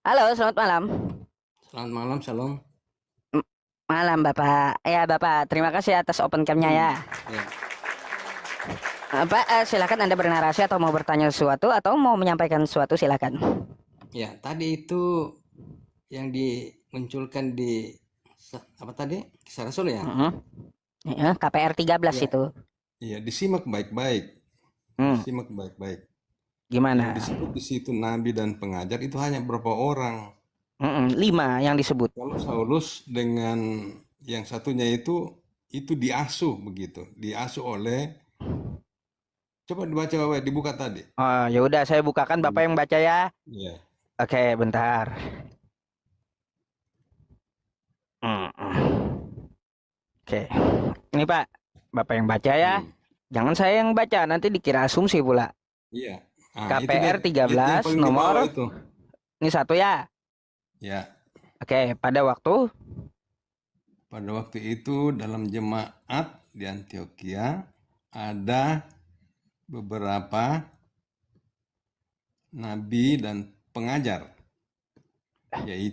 Halo, selamat malam. Selamat malam, Shalom. M- Malam, Bapak. Ya, Bapak, terima kasih atas open cam-nya ya. Ya, Pak, silakan Anda bernarasi atau mau bertanya sesuatu atau mau menyampaikan sesuatu, silakan. ya, tadi itu yang dimunculkan di apa tadi? Kisah Rasul ya? Mhm. Ya, KPR 13 Ya, itu. Iya, disimak baik-baik. Hmm, Disimak baik-baik. Yang gimana? disebut di situ nabi dan pengajar itu hanya berapa orang. 5 yang disebut. Kalau Saulus dengan yang satunya itu diasuh begitu, diasuh oleh. Coba dibaca Bapak, dibuka tadi. Oh, ya udah saya bukakan, Bapak yang baca ya. Iya. Oke, bentar. Hmm, Oke. Ini Pak, Bapak yang baca ya. Hmm. Jangan saya yang baca, nanti dikira asumsi pula. Iya. Ah, itu dia. KPR Itu yang 13 paling di bawah nomor itu. ini satu ya. Ya. Oke, pada Pada waktu itu dalam jemaat di Antioquia ada beberapa nabi dan pengajar,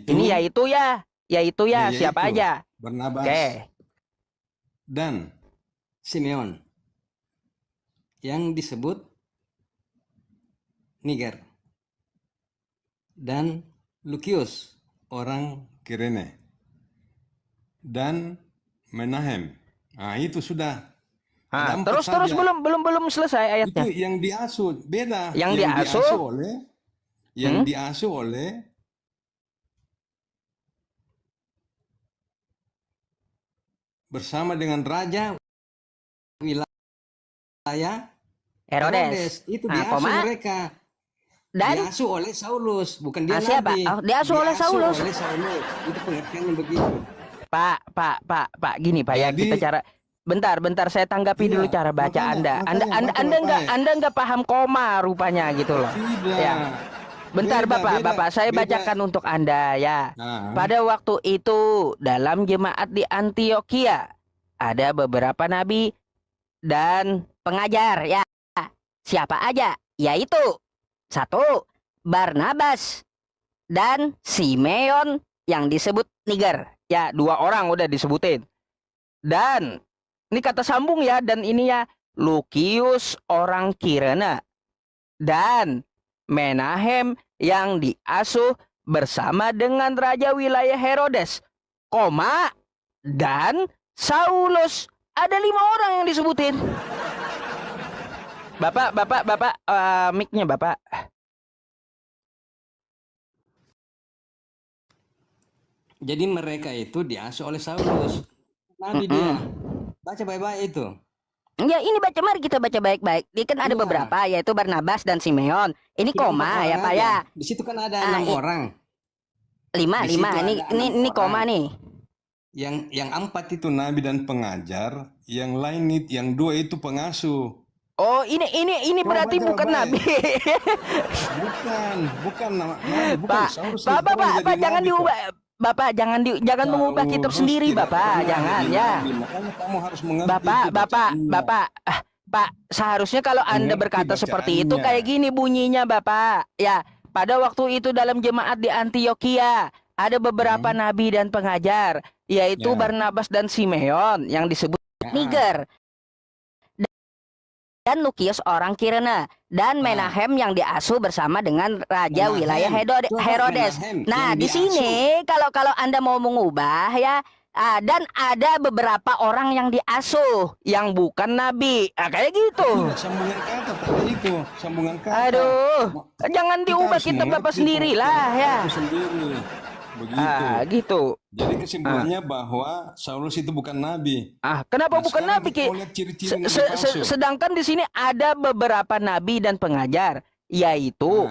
ini yaitu yaitu ya, siapa yaitu aja? Barnabas Oke. dan Simeon yang disebut Niger dan Lukius. orang Kirene dan Menahem. Nah, itu sudah ada empat Terus saja. belum selesai Itu ayatnya. yang diasuh, beda. Yang Yang diasuh, diasuh oleh yang hmm? diasuh oleh bersama dengan raja wilayah Herodes. Herodes. Itu Nah, diasuh koma mereka. dan Diasuh oleh Saulus, bukan dia siapa? nabi. Oh, diasuh oleh Diasuh Saulus. oleh Saulus. Itu pengertiannya begitu. Pak, gini Pak ya, kita jadi cara bentar saya tanggapi dulu iya, cara baca makanya Anda. Anda makanya Anda baca Anda nggak baik-baik. Anda nggak paham koma rupanya gitu loh. Ya. Tidak. Bentar Beda, beda, Bapak, saya beda. bacakan untuk Anda ya. Nah, Pada waktu itu dalam jemaat di Antioquia ada beberapa nabi dan pengajar ya. Siapa aja? Yaitu satu, Barnabas dan Simeon yang disebut Niger. Ya, dua orang udah disebutin. Dan ini kata sambung ya, dan ini ya Lukius orang Kirene dan Menahem yang diasuh bersama dengan raja wilayah Herodes, koma dan Saulus. Ada 5 orang yang disebutin. Bapak, mic-nya Bapak. Jadi mereka itu diasuh oleh Saulus. Nabi dia. Baca baik-baik itu. Ya ini mari kita baca baik-baik. Ini kan ada Iya. beberapa yaitu Barnabas dan Simeon. Ini Sudah 4 koma orang ya Pak aja. ya. Di situ kan ada Ah, 6 orang. 5. Di situ Ini ada 6 ini koma orang. nih. yang empat itu nabi dan pengajar, yang lain itu, yang dua itu pengasuh. Oh, ini Coba berarti baca bukan baik-baik. nabi. Bukan nabi, bukan. Pak, Saulus Bapak, diturun jadi jangan nabi kok. diubah. Bapak jangan mengubah kitab Saulus sendiri, tidak Bapak. pernah Jangan jadi ya. nabi. Makanya kamu harus mengerti Bapak, itu bacaannya. Pak, seharusnya kalau Anda Mengerti berkata seperti itu bacaannya. kayak gini bunyinya, Bapak. Ya, pada waktu itu dalam jemaat di Antioquia ada beberapa nabi dan pengajar, yaitu Ya. Barnabas dan Simeon yang disebut Ya. Niger dan Lukius orang Kirene dan Menahem yang diasuh bersama dengan raja Menahem. wilayah Coba Herodes. Menahem Nah, yang di sini kalau Anda mau mengubah ya, dan ada beberapa orang yang diasuh yang bukan nabi. Kayak gitu. Tidak, sambungan kata tadi itu, sambungan kata. Aduh, jangan Kita diubah harus kitab Bapak mengerti sendirilah ya. itu sendiri. Begitu. Gitu. Jadi kesimpulannya bahwa Saulus itu bukan nabi. Kenapa Nah, bukan sekarang nabi? kita mau lihat ciri-ciri nabi palsu. Sedangkan di sini ada beberapa nabi dan pengajar, yaitu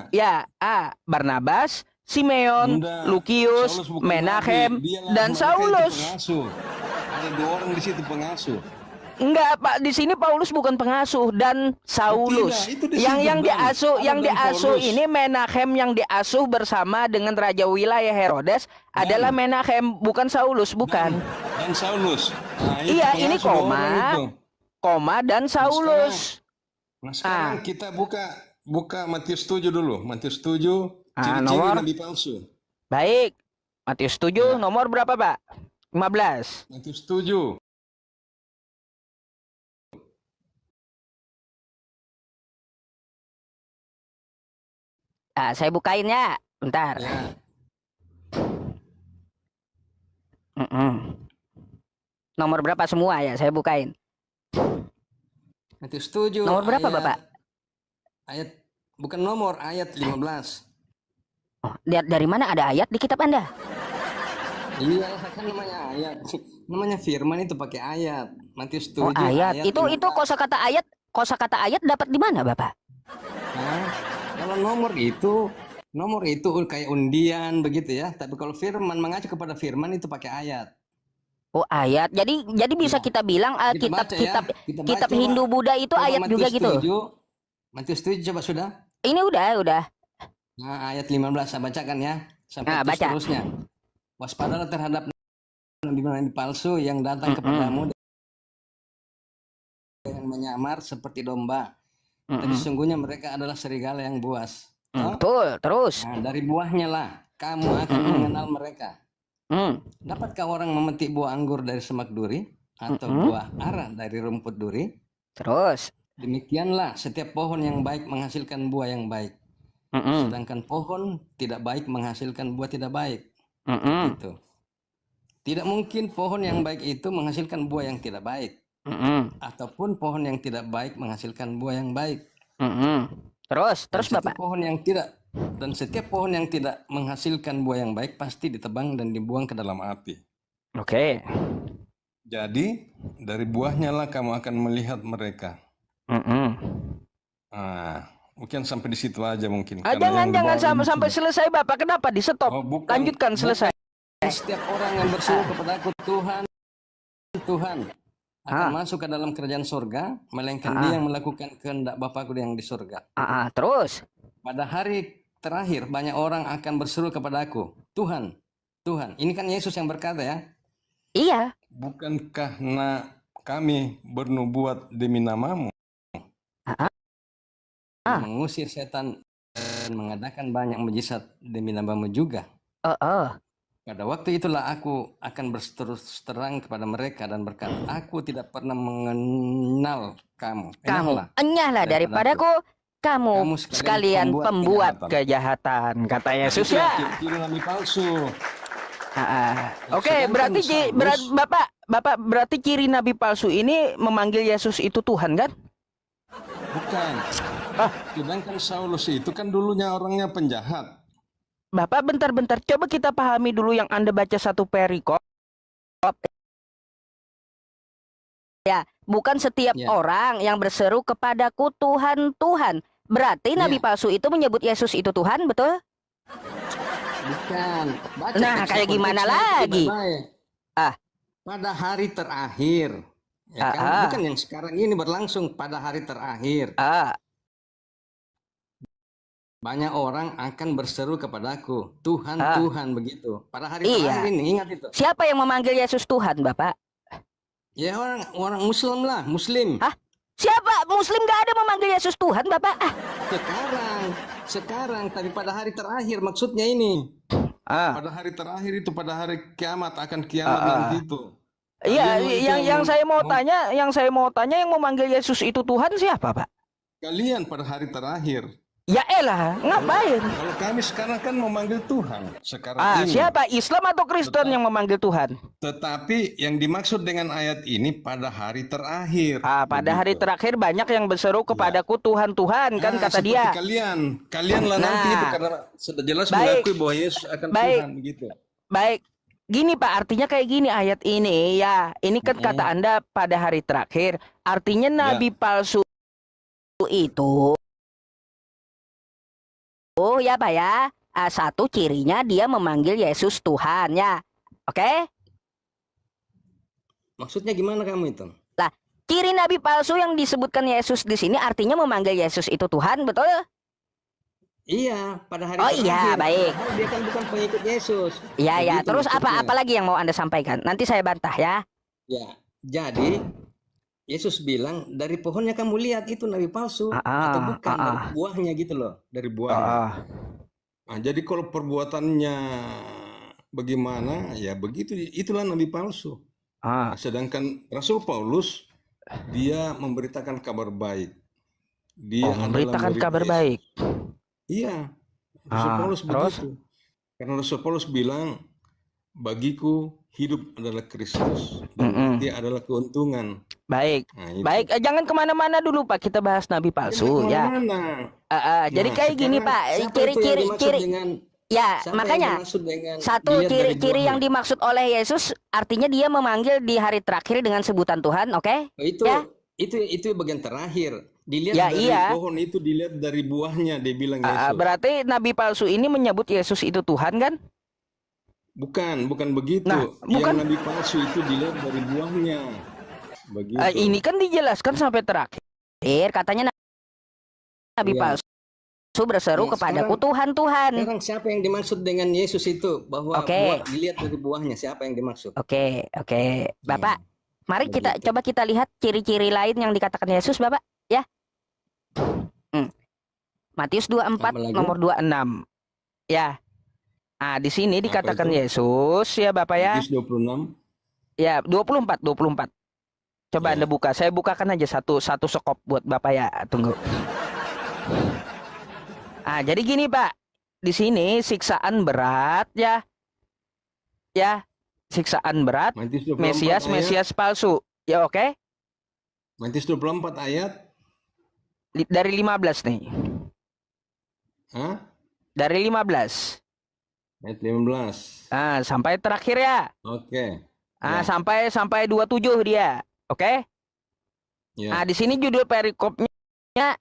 Barnabas, Simeon, Enggak, Lukius, Saulus bukan Menahem, nabi. Dialah dan mereka itu Saulus. pengasuh. Ada 2 orang di situ pengasuh. Enggak, Pak, di sini Paulus bukan pengasuh dan Saulus. Tidak, itu disebut Yang dan. diasuh, Ada yang dan diasuh Paulus. ini Menahem yang diasuh bersama dengan raja wilayah Herodes adalah Menahem, bukan Saulus, bukan. Dan Saulus. Nah, itu Iya, ini pengasuh 2 orang itu. koma dan Saulus. Nah, sekarang kita buka Matius 7 dulu. Matius 7, ciri-ciri Nomor nabi palsu. Baik. Matius 7 Ya, nomor berapa, Pak? 15. Matius 7. Ah, saya bukain ya. Bentar. Ya, Mm-mm. Nomor berapa semua ya? Saya bukain. Matius 7 Nomor berapa, Bapak? ayat bukan nomor, ayat 15. Oh, dari mana ada ayat di kitab Anda? Iya, kan namanya ayat. Namanya firman itu pakai ayat. Matius Oh, 7 ayat. ayat Itu 15. kosakata ayat dapat di mana, Bapak? Nah, kalau nomor itu kayak undian begitu ya. Tapi kalau firman mengacu kepada firman itu pakai ayat. Oh, ayat. Jadi bisa Ya, kita bilang kita baca ya. kitab-kitab Kita kitab baca Hindu Buddha itu coba ayat juga Matius gitu. 7. Matius 7 coba sudah. Ini udah. Nah, ayat 15 saya bacakan ya. Sampai Nah, terus baca. terusnya. Waspadalah terhadap nabi-nabi palsu yang datang kepadamu dengan menyamar seperti domba. Tapi sesungguhnya mereka adalah serigala yang buas. Toh? Betul, terus. Nah, dari buahnya lah kamu akan mengenal mereka. Mm. Dapatkah orang memetik buah anggur dari semak duri atau buah ara dari rumput duri? Terus. Demikianlah setiap pohon yang baik menghasilkan buah yang baik. Sedangkan pohon tidak baik menghasilkan buah tidak baik. Itu. Tidak mungkin pohon yang baik itu menghasilkan buah yang tidak baik. Ataupun pohon yang tidak baik menghasilkan buah yang baik. Terus Setiap Bapak. pohon yang tidak setiap pohon yang tidak menghasilkan buah yang baik pasti ditebang dan dibuang ke dalam api. Oke. Jadi dari buahnya lah kamu akan melihat mereka. Mungkin sampai di situ aja mungkin. Karena yang di Jangan bawah ini sampai sudah- selesai, Bapak. Kenapa di stop? Oh, bukan. Lanjutkan selesai. Setiap orang yang berseru kepada aku Tuhan akan masuk ke dalam kerajaan surga, melainkan dia yang melakukan kehendak Bapakku yang di surga. Terus. Pada hari terakhir banyak orang akan berseru kepada aku, Tuhan, Tuhan. Ini kan Yesus yang berkata ya. Iya. Bukankah kami bernubuat demi namamu? Mengusir setan dan mengadakan banyak mujizat demi namamu juga. Pada waktu itulah aku akan berterus terang kepada mereka dan berkata, aku tidak pernah mengenal kamu. Enyahlah daripadaku. Kamu sekalian pembuat kejahatan. Kata Yesus ya. Ciri nabi palsu. Oke, berarti Bapak berarti ciri nabi palsu ini memanggil Yesus itu Tuhan kan? Bukan. Sedangkan Saulus itu kan dulunya orangnya penjahat. Bapak bentar. Coba kita pahami dulu yang Anda baca satu perikop. Ya, bukan setiap orang yang berseru kepadaku Tuhan, Tuhan. Berarti nabi palsu itu menyebut Yesus itu Tuhan, betul? Bukan. Baca Nah, kayak gimana lagi? Pada hari terakhir. Ya kan? Bukan yang sekarang ini berlangsung pada hari terakhir. Banyak orang akan berseru kepadaku, Tuhan, Tuhan begitu. Pada hari terakhir ini, ingat itu. Siapa yang memanggil Yesus Tuhan, Bapak? Ya orang Muslim lah, Muslim. Siapa? Muslim gak ada memanggil Yesus Tuhan, Bapak. Sekarang, tapi pada hari terakhir maksudnya ini. Pada hari terakhir itu, pada hari kiamat akan kiamat nanti itu. Iya, yang saya mau tanya, yang memanggil Yesus itu Tuhan siapa, Pak? Kalian pada hari terakhir. Ya elah, ngapain? Kalau kami sekarang kan memanggil Tuhan sekarang ini. Siapa? Islam atau Kristen yang memanggil Tuhan? Tetapi yang dimaksud dengan ayat ini pada hari terakhir. Pada hari terakhir banyak yang berseru kepadaku Tuhan, Tuhan, kan kata dia. Kalian lah nanti itu karena sudah jelas mengakui bahwa Yesus akan Tuhan begitu. Baik. Gini Pak, artinya kayak gini ayat ini ya. Ini kan kata Anda pada hari terakhir. Artinya nabi palsu itu ya Pak ya. Satu cirinya dia memanggil Yesus Tuhan ya. Oke? Maksudnya gimana kamu itu? Lah, ciri nabi palsu yang disebutkan Yesus di sini artinya memanggil Yesus itu Tuhan, betul? Iya, pada hari terakhir. Iya, baik. Dia kan bukan pengikut Yesus. Iya, terus apa lagi yang mau Anda sampaikan? Nanti saya bantah ya. Ya, jadi Yesus bilang dari pohonnya kamu lihat itu nabi palsu atau bukan, dari buahnya gitu loh, dari buahnya. Nah, jadi kalau perbuatannya bagaimana, ya begitu. Itulah nabi palsu. Ah, Nah, sedangkan Rasul Paulus, dia memberitakan kabar baik. oh, Dia adalah memberitakan murid kabar Yesus. baik. Iya, Rasul Ah, Paulus terus? begitu. Karena Rasul Paulus bilang, bagiku hidup adalah Kristus dan mati Mm-mm. adalah keuntungan. Baik. Nah, itu. Baik, jangan kemana-mana dulu Pak. Kita bahas nabi Jangan palsu ya. kemana-mana. Jadi Nah, kayak gini Sekarang Pak, siapa itu yang dimaksud dengan ya siapa yang makanya dimaksud dengan satu dilihat dari ciri-ciri yang buahnya? dimaksud oleh Yesus artinya dia memanggil di hari terakhir dengan sebutan Tuhan, oke? Oh, Ya, itu bagian terakhir. Dilihat ya dari iya. Pohon itu dilihat dari buahnya, dia bilang Yesus. Berarti nabi palsu ini menyebut Yesus itu Tuhan kan? Bukan Nah, begitu. Yang bukan. nabi palsu itu dilihat dari buahnya. Begitu. Ini kan dijelaskan sampai terakhir. Katanya nabi Iya. palsu berseru Nah, kepadaku Tuhan, Tuhan. sekarang siapa yang dimaksud dengan Yesus itu bahwa Oke. dilihat dari buahnya, siapa yang dimaksud? Oke. Bapak, Iya, mari kita begitu. coba kita lihat ciri-ciri lain yang dikatakan Yesus, Bapak, ya. Matius 24 Apa lagi? nomor 26. Ya. Di sini Apa dikatakan itu? Yesus ya, Bapak ya. Matius 26. Ya, 24. Coba Ya. Anda buka. Saya bukakan aja satu sekop buat Bapak ya. Tunggu. Jadi gini, Pak. Di sini siksaan berat ya. Ya, siksaan berat. Matius 24 ayat. Mesias palsu. Ya, oke. Matius 24 ayat. Dari 15 nih. Hah? Dari 15. Ayat 15. Sampai terakhir ya. Oke. Ya. Sampai 27 dia. Oke? Ya. Di sini judul perikopnya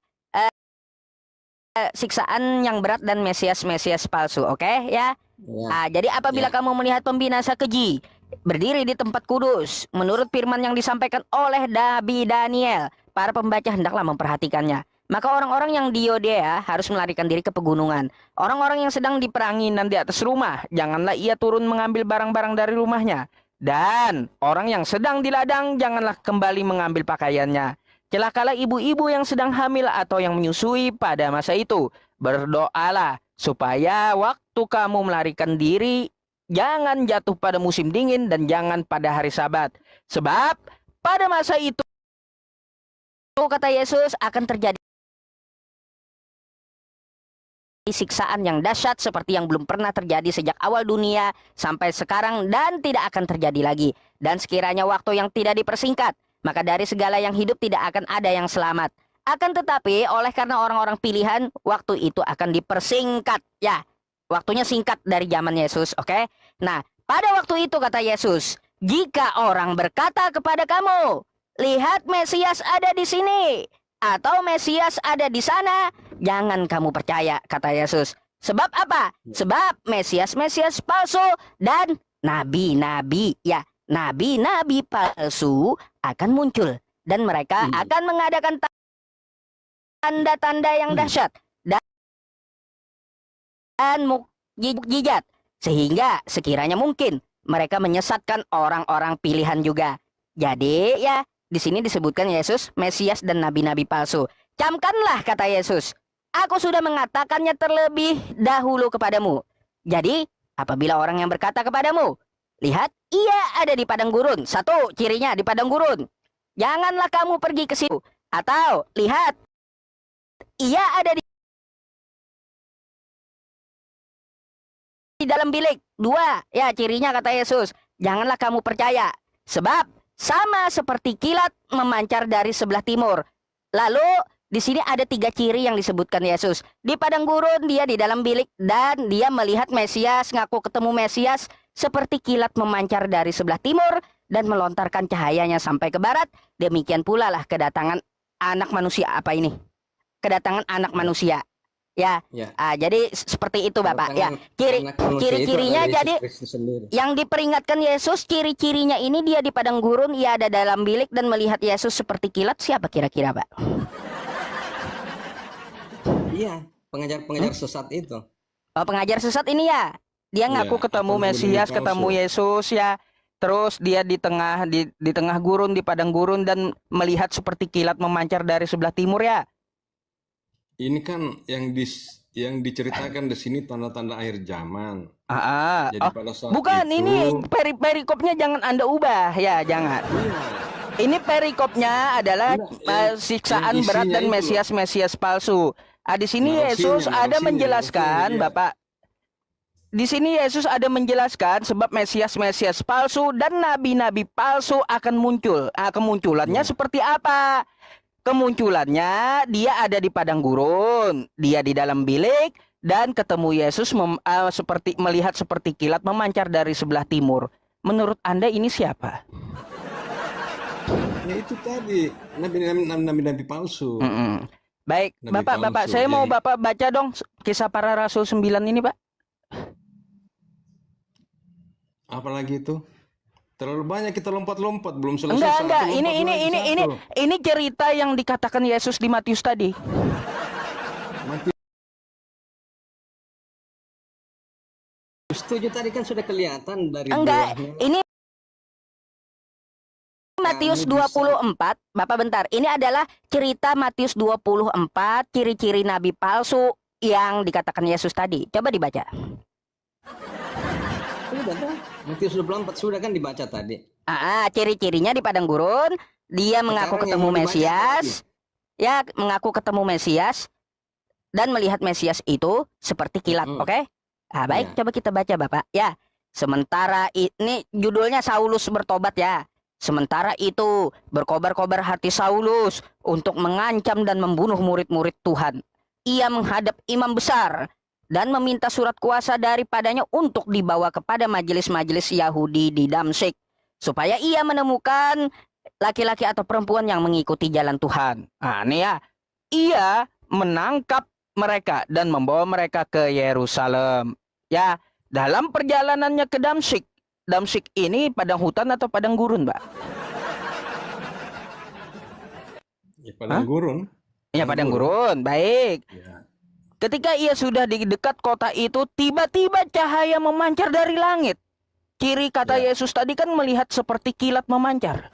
siksaan yang berat dan Mesias palsu. Oke, ya. Ya. Jadi apabila Ya. kamu melihat pembinasa keji berdiri di tempat kudus, menurut firman yang disampaikan oleh Nabi Daniel, para pembaca hendaklah memperhatikannya. Maka orang-orang yang di Yudea harus melarikan diri ke pegunungan. Orang-orang yang sedang diperangi dan di atas rumah, janganlah ia turun mengambil barang-barang dari rumahnya. Dan orang yang sedang di ladang, janganlah kembali mengambil pakaiannya. Celakalah ibu-ibu yang sedang hamil atau yang menyusui pada masa itu. Berdoalah supaya waktu kamu melarikan diri, jangan jatuh pada musim dingin dan jangan pada hari Sabat. Sebab pada masa itu, kata Yesus, akan terjadi siksaan yang dahsyat seperti yang belum pernah terjadi sejak awal dunia sampai sekarang dan tidak akan terjadi lagi. Dan sekiranya waktu yang tidak dipersingkat, maka dari segala yang hidup tidak akan ada yang selamat. Akan tetapi oleh karena orang-orang pilihan, waktu itu akan dipersingkat. Ya, waktunya singkat dari zaman Yesus, oke? Nah, pada waktu itu kata Yesus, jika orang berkata kepada kamu, lihat Mesias ada di sini, atau Mesias ada di sana, jangan kamu percaya, kata Yesus. Sebab apa? Sebab Mesias palsu dan nabi-nabi, ya, nabi-nabi palsu akan muncul dan mereka akan mengadakan tanda-tanda yang dahsyat dan mukjizat sehingga sekiranya mungkin mereka menyesatkan orang-orang pilihan juga. Jadi ya, di sini disebutkan Yesus, Mesias dan nabi-nabi palsu. Camkanlah, kata Yesus, aku sudah mengatakannya terlebih dahulu kepadamu. Jadi, apabila orang yang berkata kepadamu, lihat, ia ada di padang gurun. Satu, cirinya di padang gurun. Janganlah kamu pergi ke situ. Atau, lihat, ia ada di dalam bilik. Dua, ya cirinya kata Yesus, janganlah kamu percaya. Sebab, sama seperti kilat memancar dari sebelah timur. Lalu di sini ada 3 ciri yang disebutkan Yesus. Di padang gurun, dia di dalam bilik, dan dia melihat Mesias, ngaku ketemu Mesias, seperti kilat memancar dari sebelah timur dan melontarkan cahayanya sampai ke barat. Demikian pula lah kedatangan anak manusia. Apa ini? Kedatangan anak manusia. Ya, jadi seperti itu Bapak. Ya, ciri-cirinya jadi yang diperingatkan Yesus, ciri-cirinya ini dia di padang gurun, ia ada dalam bilik dan melihat Yesus seperti kilat. Siapa kira-kira, Pak? Iya, pengajar-pengajar sesat itu. Oh, pengajar sesat ini ya. Dia ngaku ketemu Mesias, ketemu Yesus ya. Terus dia di tengah gurun, di padang gurun dan melihat seperti kilat memancar dari sebelah timur ya. Ini kan yang yang diceritakan di sini tanda-tanda akhir zaman. Ah, Jadi oh, pada saat bukan itu, ini perikopnya jangan Anda ubah ya, jangan. iya, Ini perikopnya adalah enggak, yang siksaan berat isinya dan itu loh, Mesias palsu. Di sini Yesus ada narasinya menjelaskan, dia. Bapak. Di sini Yesus ada menjelaskan sebab Mesias palsu dan nabi-nabi palsu akan muncul. Kemunculannya Ya, seperti apa? Kemunculannya dia ada di padang gurun, dia di dalam bilik dan ketemu Yesus seperti melihat seperti kilat memancar dari sebelah timur. Menurut Anda ini siapa? ya itu tadi nabi-nabi palsu, Mm-mm. Baik, nabi Bapak, palsu. saya mau Jadi Bapak baca dong kisah para rasul 9 ini, Pak. apalagi itu terlalu banyak kita lompat-lompat, belum selesai Enggak, satu, enggak. lompat lagi satu. Ini cerita yang dikatakan Yesus di Matius tadi. Matius Setuju tadi kan sudah kelihatan dari Enggak, buahnya. ini Matius Kamu bisa 24, Bapak bentar. Ini adalah cerita Matius 24, ciri-ciri nabi palsu yang dikatakan Yesus tadi. Coba dibaca. sudah kan? Matius 24 sudah kan dibaca tadi. Ciri-cirinya di padang gurun, dia mengaku Sekarang yang ketemu mau dibaca Mesias. Ya, mengaku ketemu Mesias dan melihat Mesias itu seperti kilat, oke? Baik, Ya. coba kita baca, Bapak. Ya, sementara ini judulnya Saulus bertobat ya. Sementara itu berkobar-kobar hati Saulus untuk mengancam dan membunuh murid-murid Tuhan. Ia menghadap imam besar dan meminta surat kuasa daripadanya untuk dibawa kepada majelis-majelis Yahudi di Damsyik, supaya ia menemukan laki-laki atau perempuan yang mengikuti jalan Tuhan. Ini ya, ia menangkap mereka dan membawa mereka ke Yerusalem. Ya, dalam perjalanannya ke Damsyik. Damsyik ini padang hutan atau padang gurun, Pak? ya, padang gurun. Ya, padang gurun. Baik. Ya. Ketika ia sudah di dekat kota itu, tiba-tiba cahaya memancar dari langit. Ciri kata Ya. Yesus tadi kan melihat seperti kilat memancar.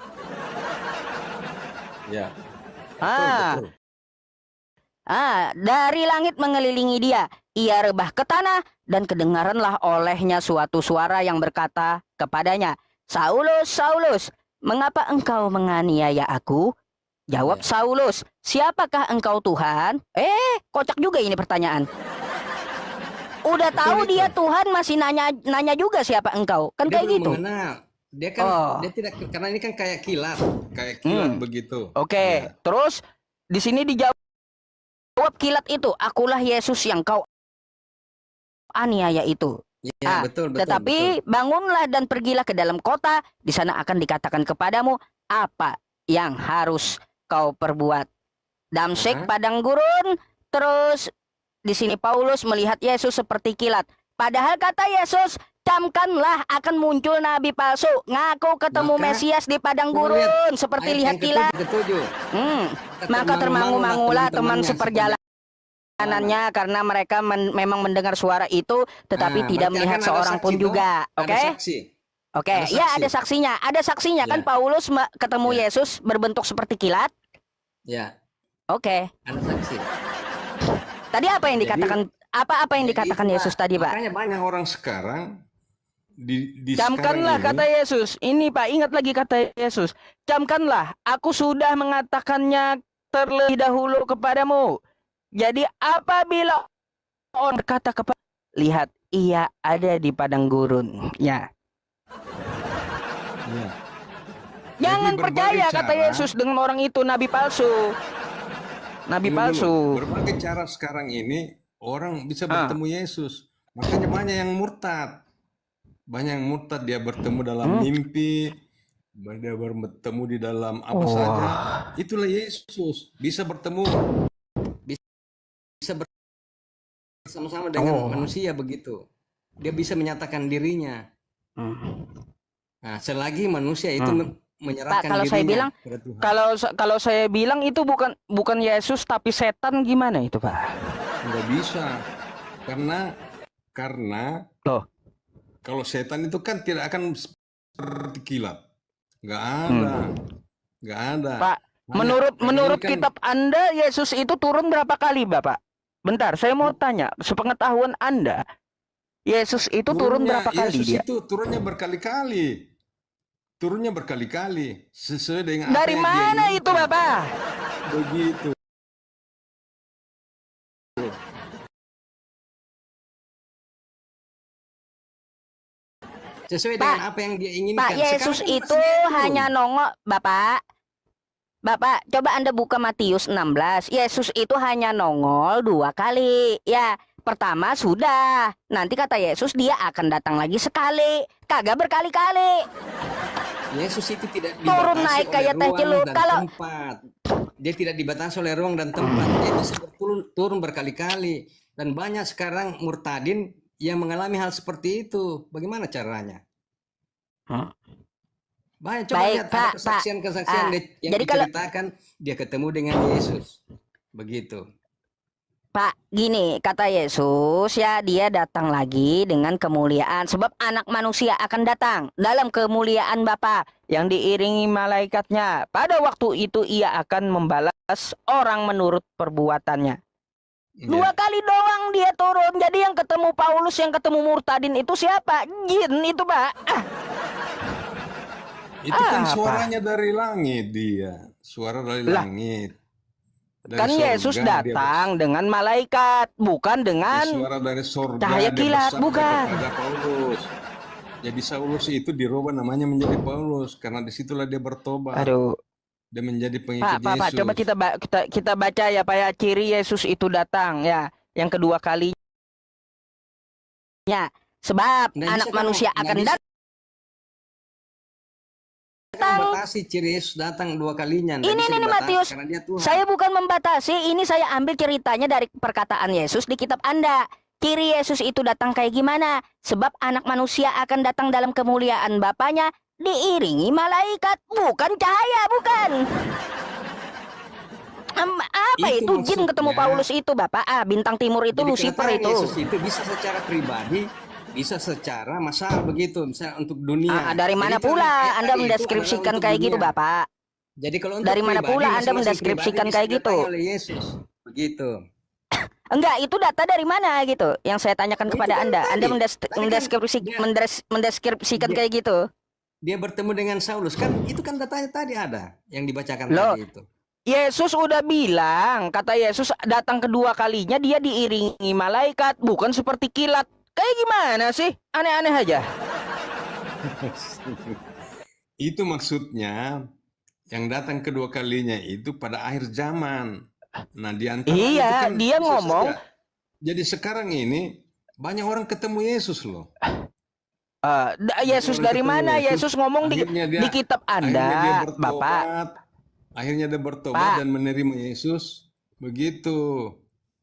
Ya. Ah, Betul. Dari langit mengelilingi dia. Ia rebah ke tanah dan kedengaranlah olehnya suatu suara yang berkata kepadanya, "Saulus, Saulus, mengapa engkau menganiaya aku?" Jawab Saulus, "Siapakah engkau Tuhan?" Kocak juga ini pertanyaan. Udah Betul tahu itu. dia Tuhan masih nanya juga siapa engkau. Kan Dia kayak belum gitu. mengenal. Dia kan dia tidak, karena ini kan kayak kilat. Kayak kilat begitu. Oke, Ya. terus di sini dijawab kilat itu, "Akulah Yesus yang kau aniaya itu." Ya, betul. Tetapi bangunlah dan pergilah ke dalam kota, di sana akan dikatakan kepadamu apa yang harus kau perbuat. Damsyik, padang gurun. Terus di sini Paulus melihat Yesus seperti kilat. Padahal kata Yesus, camkanlah akan muncul nabi palsu, ngaku ketemu Maka, Mesias di padang coba lihat gurun seperti ayat lihat yang kilat. ketujuh. Maka termangu-mangulah teman seperjalanan. seperjalanannya karena mereka memang mendengar suara itu, tetapi tidak Berarti melihat akan ada seorang pun saksi, juga. Ada Oke? saksi. Oke, Ada ya saksi. ada saksinya. Ada saksinya kan Ya. Paulus ketemu Ya. Yesus berbentuk seperti kilat. Ya, Oke. ada saksi. Tadi apa yang dikatakan apa yang Jadi dikatakan itulah, Yesus tadi, Pak? Makanya banyak orang sekarang di Camkanlah sekarang kata ini, Yesus. Ini Pak, ingat lagi kata Yesus. Camkanlah, aku sudah mengatakannya terlebih dahulu kepadamu. Jadi apabila orang berkata kepada, lihat, ia ada di padang gurun. Ya. ya, Jangan Jadi percaya berbagai kata cara- Yesus dengan orang itu nabi palsu. Nabi Tunggu dulu. palsu. Berbagai cara sekarang ini orang bisa bertemu Yesus. Makanya banyak yang murtad. Banyak yang murtad, dia bertemu dalam mimpi, dia bertemu di dalam apa saja. Itulah Yesus. Bisa bertemu. Bisa bersama-sama dengan manusia begitu. Dia bisa menyatakan dirinya. Nah, selagi manusia itu menyerahkan Pak, kalau saya dirinya bilang, kepada Tuhan. kalau saya bilang itu bukan Yesus tapi setan, gimana itu, Pak? Nggak bisa. Karena Loh. kalau setan itu kan tidak akan seperti kilat. Nggak ada. Nggak ada. Pak, Hanya- menurut karena ini kan kitab Anda Yesus itu turun berapa kali, Bapak? bentar, saya mau tanya, sepengetahuan Anda, Yesus itu turun Turunnya berapa kali Yesus dia? itu turunnya berkali-kali. Turunnya berkali-kali sesuai dengan apa Dari yang dia mana itu, inginkan. Bapak? Begitu. Sesuai Pak, dengan apa yang dia inginkan. Pak, Yesus Sekarang kan itu masih dia hanya turun. nongol, Bapak. Bapak, coba Anda buka Matius 16. Yesus itu hanya nongol 2 kali. Ya, pertama sudah. Nanti kata Yesus dia akan datang lagi sekali. Kagak berkali-kali. Yesus itu tidak Turun dibatasi naik oleh kayak teh ruang celup. dan Kalau tempat. Dia tidak dibatasi oleh ruang dan tempat. Dia bisa turun berkali-kali. Dan banyak sekarang murtadin yang mengalami hal seperti itu. Bagaimana caranya? Banyak, coba baik, lihat ada Pak. kesaksian-kesaksian yang Jadi kalau diceritakan dia ketemu dengan Yesus. Begitu. Pak, gini kata Yesus ya, dia datang lagi dengan kemuliaan sebab anak manusia akan datang dalam kemuliaan Bapa yang diiringi malaikatnya. Pada waktu itu ia akan membalas orang menurut perbuatannya. 2 Ya. kali doang dia turun. Jadi yang ketemu Paulus, yang ketemu murtadin itu siapa? Jin itu, Pak. Itu kan Apa? suaranya dari langit dia. Suara dari Lah, langit. Dari kan Yesus sorga dia datang dengan malaikat, bukan dia dengan suara dari sorga cahaya dia kilat, bersabda bukan. kepada Paulus. Jadi Saulus itu dirubah namanya menjadi Paulus karena disitulah dia bertobat. Aduh. Dia menjadi pengikut Pak, Yesus. coba kita baca ya, Pak ya, ciri Yesus itu datang ya, yang kedua kalinya. Sebab Nggak anak bisa kamu- manusia nggak akan bisa datang. membatasi ciri Yesus datang 2 kalinya. Nggak Ini bisa dibatasi Matius. karena dia Tuhan. Saya bukan membatasi, ini saya ambil ceritanya dari perkataan Yesus di kitab Anda. Ciri Yesus itu datang kayak gimana? Sebab anak manusia akan datang dalam kemuliaan Bapaknya diiringi malaikat, bukan cahaya, bukan. Apa itu jin ketemu maksudnya. Paulus itu, Bapak? Bintang timur itu Jadi Lucifer kedatangan itu. Yesus itu bisa secara pribadi, bisa secara massal begitu, misalnya untuk dunia. Dari Jadi mana kalau pula ayat Anda tadi itu mendeskripsikan adalah untuk kayak gitu, dunia. Bapak? Jadi kalau untuk Dari mana pribadi, pula Anda masing-masing mendeskripsikan pribadi kayak bisa gitu? didatangi oleh Yesus. Begitu. Enggak, itu data dari mana gitu? Yang saya tanyakan Oh, kepada itu kan Anda. Anda tadi. Tadi kan mendeskripsikan dia- kayak gitu. Dia bertemu dengan Saulus kan, itu kan datanya tadi ada yang dibacakan Loh, tadi itu. Yesus udah bilang, kata Yesus datang kedua kalinya dia diiringi malaikat, bukan seperti kilat. Kayak gimana sih? Aneh-aneh aja. Itu maksudnya yang datang kedua kalinya itu pada akhir zaman. Nah, di antara itu Iya, kan dia bisa ngomong. saja. Jadi sekarang ini banyak orang ketemu Yesus loh. Yesus Orang dari ketemu mana? Yesus ngomong di kitab akhirnya dia Anda, bertobat, Bapak. Akhirnya dia bertobat Pak. dan menerima Yesus. Begitu.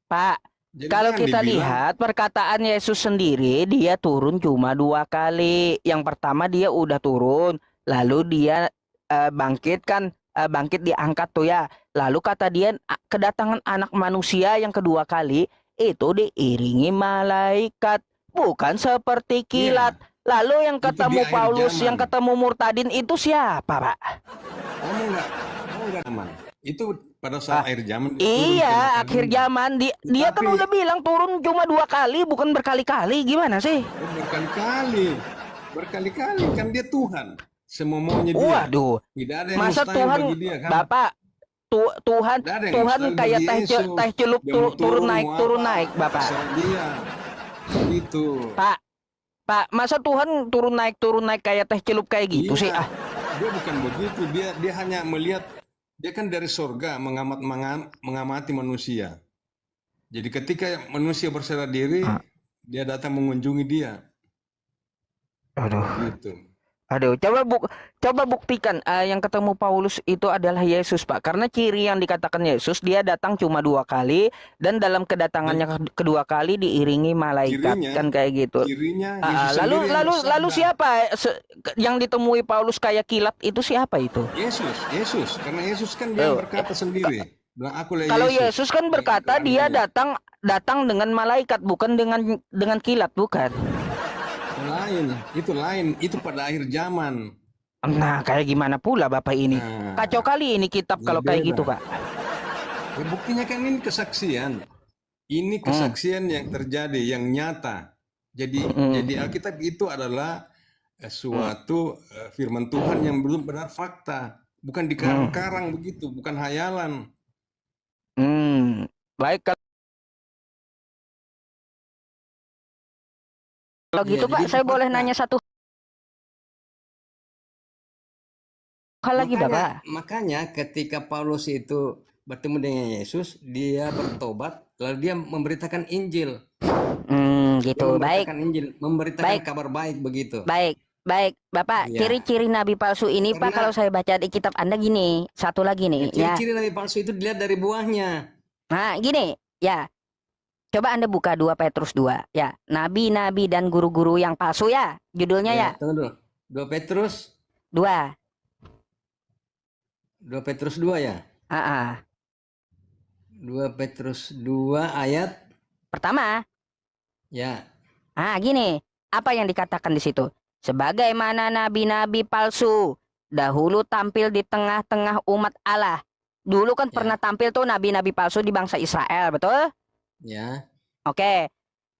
Pak, Jadi kalau jangan kita dibilang, lihat perkataan Yesus sendiri, dia turun cuma 2 kali. Yang pertama dia udah turun, lalu dia bangkit diangkat tuh ya. Lalu kata dia kedatangan anak manusia yang kedua kali itu diiringi malaikat, bukan seperti kilat. Lalu yang itu di ketemu akhir Paulus, zaman. yang ketemu murtadin itu siapa, Pak? Kamu enggak aman. Itu pada saat akhir zaman. dia turun Iya, kedua akhir kalinya. zaman dia kan Tetapi- udah bilang turun cuma 2 kali, bukan berkali-kali. Gimana sih? Berkali-kali kan dia Tuhan. Semua maunya dia. Waduh, Tidak ada yang masa mustahil Tuhan, bagi dia kan. Bapak, Tuhan, Tidak ada yang Tuhan mustahil kayak bagi Yesus. teh celup Dia mau turun mau naik, apa, Bapak. terserah dia. Gitu. Pak, masa Tuhan turun naik kayak teh celup kayak gitu sih? Iya. Dia bukan begitu. Dia hanya melihat. Dia kan dari surga mengamati manusia. Jadi ketika manusia berserah diri, dia datang mengunjungi dia. Gitu. Aduh, coba buktikan yang ketemu Paulus itu adalah Yesus, Pak. Karena ciri yang dikatakan Yesus, dia datang cuma 2 kali dan dalam kedatangannya kedua kali diiringi malaikat, kan kayak gitu. Cirinya Yesus Lalu sendiri yang bersabda. siapa yang ditemui Paulus kayak kilat itu siapa itu? Yesus. Karena Yesus kan dia berkata sendiri. Bilang, akulah Kalau Yesus. Yesus kan berkata dia datang dengan malaikat, bukan dengan kilat, bukan? Lain. Itu pada akhir zaman. Nah, kayak gimana pula Bapak ini? Nah, Kacau kali ini kitab kalau kayak beda. gitu, Pak. Ya, buktinya kan ini kesaksian. Ini kesaksian yang terjadi, yang nyata. Jadi Alkitab itu adalah suatu firman Tuhan yang belum benar fakta, bukan dikarang-karang begitu, bukan hayalan. Baik, kalau Ya, gitu Pak, jadi saya boleh fakta. nanya satu hal lagi Bapak. Makanya ketika Paulus itu bertemu dengan Yesus, dia bertobat, lalu dia memberitakan Injil. Dia Gitu. Baik. memberitakan Injil, memberitakan kabar baik begitu. Baik, Bapak. Iya. Ciri-ciri nabi palsu ini Pak, Karena- kalau saya baca di kitab Anda gini, satu lagi nih, ya. Ciri-ciri nabi palsu itu dilihat dari buahnya. Nah, gini, ya. Coba Anda buka 2 Petrus 2, ya. Nabi-nabi dan guru-guru yang palsu ya, judulnya ya. Tunggu dulu. 2 Petrus 2. 2 Petrus 2 ya. 2 Petrus 2 ayat Pertama, ya. gini, apa yang dikatakan di situ? Sebagaimana nabi-nabi palsu dahulu tampil di tengah-tengah umat Allah. Dulu kan pernah tampil tuh nabi-nabi palsu di bangsa Israel, betul? Ya. Oke.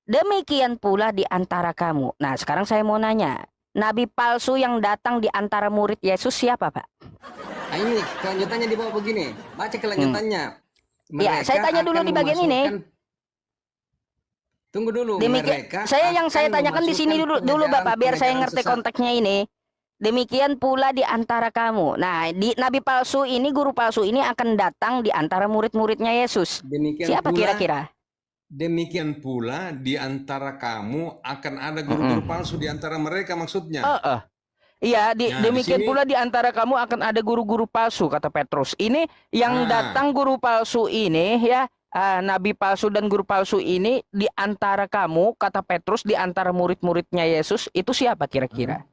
Demikian pula di antara kamu. Nah, sekarang saya mau nanya, nabi palsu yang datang di antara murid Yesus siapa, Pak? Nah, ini kelanjutannya di bawah begini. Baca kelanjutannya. Ya, saya tanya dulu akan di bagian ini. Tunggu dulu. Demikian, saya tanyakan di sini dulu Bapak, biar saya ngerti konteksnya ini. Demikian pula di antara kamu. Nah, di nabi palsu ini, guru palsu ini akan datang di antara murid-muridnya Yesus. Siapa kira-kira? Demikian pula di antara kamu akan ada guru-guru palsu di antara mereka maksudnya. Iya, demikian di sini, pula di antara kamu akan ada guru-guru palsu, kata Petrus. Ini yang datang guru palsu ini ya, nabi palsu dan guru palsu ini di antara kamu, kata Petrus, di antara murid-muridnya Yesus, itu siapa kira-kira?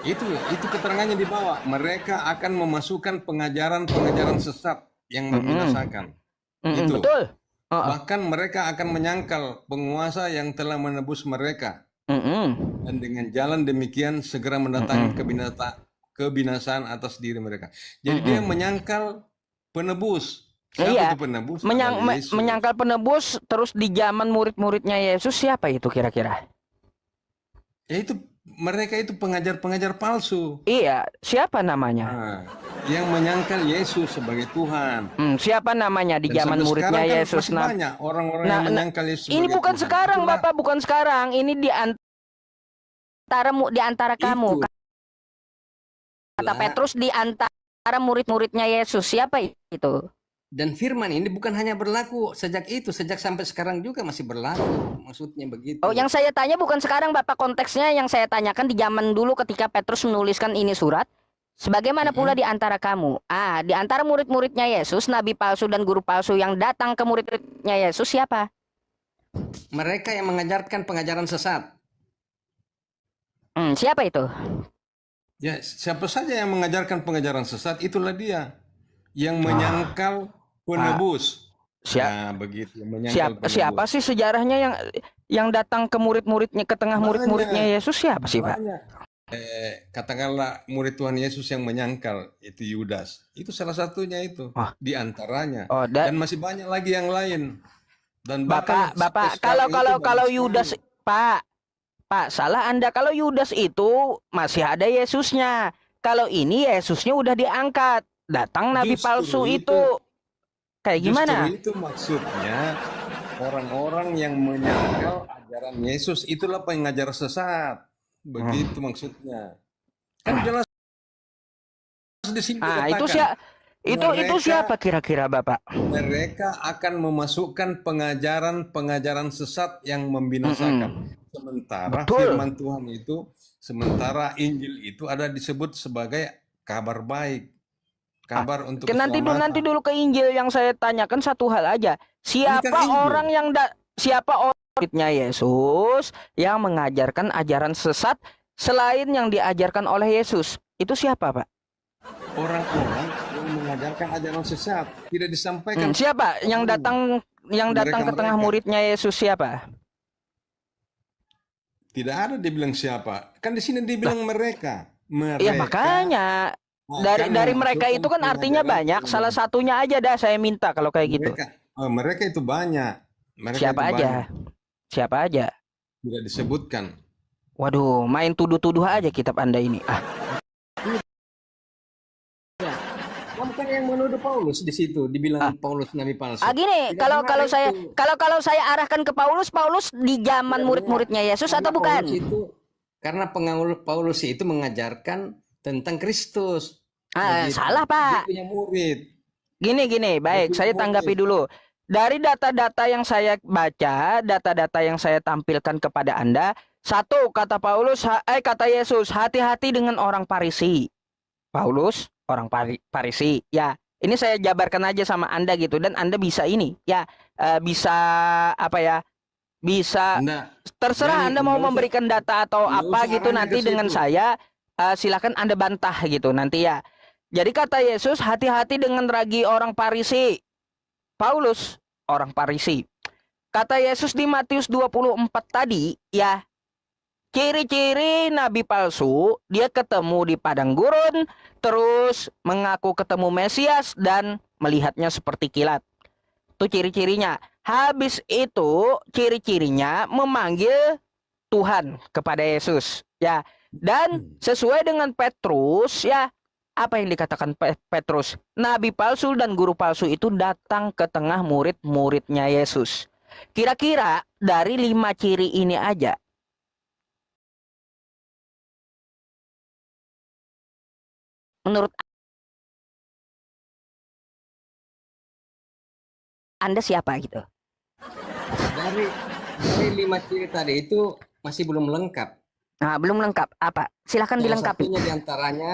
Itu keterangannya di bawah. Mereka akan memasukkan pengajaran-pengajaran sesat yang membinasakan. Itu. Betul. Bahkan mereka akan menyangkal penguasa yang telah menebus mereka. Dan dengan jalan demikian segera mendatangi kebinasaan atas diri mereka. Jadi dia menyangkal penebus. Siapa itu penebus? Menyangkal penebus terus di zaman murid-muridnya Yesus siapa itu kira-kira? Yaitu mereka itu pengajar-pengajar palsu. Iya, siapa namanya? Yang menyangkal Yesus sebagai Tuhan. Siapa namanya di zaman muridnya Yesus? Masih banyak orang-orang yang menyangkal Yesus sebagai ini bukan Tuhan. sekarang, Bapak, bukan sekarang. Ini di antara kamu. Kata Petrus, di antara murid-muridnya Yesus. Siapa itu? Dan firman ini bukan hanya berlaku sejak sampai sekarang juga masih berlaku. Maksudnya begitu. Oh, yang saya tanya bukan sekarang, Bapak, konteksnya yang saya tanyakan di zaman dulu ketika Petrus menuliskan ini surat. Sebagaimana pula di antara kamu. Di antara murid-muridnya Yesus, nabi palsu dan guru palsu yang datang ke murid-muridnya Yesus siapa? Mereka yang mengajarkan pengajaran sesat. Siapa itu? Ya, siapa saja yang mengajarkan pengajaran sesat, itulah dia yang menyangkal penebus. Begitu. Siapa sih sejarahnya yang datang ke murid-muridnya, ke tengah murid-muridnya Yesus siapa sih, Pak? Katakanlah murid Tuhan Yesus yang menyangkal itu Yudas. Itu salah satunya itu di antaranya. Dan masih banyak lagi yang lain. Dan Bapak, kalau Yudas, Pak, salah Anda. Kalau Yudas itu masih ada Yesusnya. Kalau ini Yesusnya udah diangkat. Datang nabi palsu itu. Kayak gimana? Justru itu maksudnya orang-orang yang menyangkal ajaran Yesus itulah pengajar sesat. Begitu maksudnya. Kan jelas di sini dikatakan. Itu siapa kira-kira, Bapak? Mereka akan memasukkan pengajaran sesat yang membinasakan. Sementara firman Tuhan itu, sementara Injil itu ada disebut sebagai kabar baik. Kabar untuk keselamatan. Nanti dulu ke Injil. Yang saya tanyakan satu hal aja. Siapa orang yang muridnya Yesus yang mengajarkan ajaran sesat selain yang diajarkan oleh Yesus? Itu siapa, Pak? Orang-orang yang mengajarkan ajaran sesat tidak disampaikan. Siapa yang datang ke tengah muridnya Yesus siapa? Tidak ada dibilang siapa. Kan di sini dibilang mereka. Iya, makanya dari mereka itu kan artinya banyak. Salah satunya aja dah saya minta kalau kayak gitu. Mereka itu banyak. Mereka Siapa itu aja? banyak, Siapa aja? tidak disebutkan. Waduh, main tuduh-tuduh aja kitab Anda ini. Kamu kan yang menuduh Paulus di situ, Ah, dibilang Paulus nabi palsu. gini, Tidak kalau benar itu. kalau saya arahkan ke Paulus, Paulus di zaman Tidak benar. murid-muridnya Yesus Karena atau bukan? Paulus itu, karena pengaul Paulus itu mengajarkan tentang Kristus. Begitu. Salah, Dia Pak. punya murid. Gini, Dia baik, punya saya tanggapi murid. dulu. Dari data-data yang saya baca, data-data yang saya tampilkan kepada Anda, satu, kata Paulus, kata Yesus, hati-hati dengan orang Farisi. Paulus, orang Farisi. Ya, ini saya jabarkan aja sama Anda gitu, dan Anda bisa ini, ya, bisa apa ya, bisa Anda terserah jangan Anda mau memberikan data atau enggak apa usah gitu arahnya ke nanti dengan situ. saya, silakan Anda bantah gitu nanti ya. Jadi kata Yesus, hati-hati dengan ragi orang Farisi. Paulus, orang Farisi. Kata Yesus di Matius 24 tadi, ya, ciri-ciri nabi palsu, dia ketemu di padang gurun, terus mengaku ketemu Mesias dan melihatnya seperti kilat. Itu ciri-cirinya. Habis itu, ciri-cirinya memanggil Tuhan kepada Yesus, ya. Dan sesuai dengan Petrus, ya, apa yang dikatakan Petrus? Nabi palsu dan guru palsu itu datang ke tengah murid-muridnya Yesus. Kira-kira dari 5 ciri ini aja, menurut Anda siapa gitu? Dari 5 ciri tadi itu masih belum lengkap. Nah, belum lengkap. Apa? Silahkan Salah dilengkapi. satunya diantaranya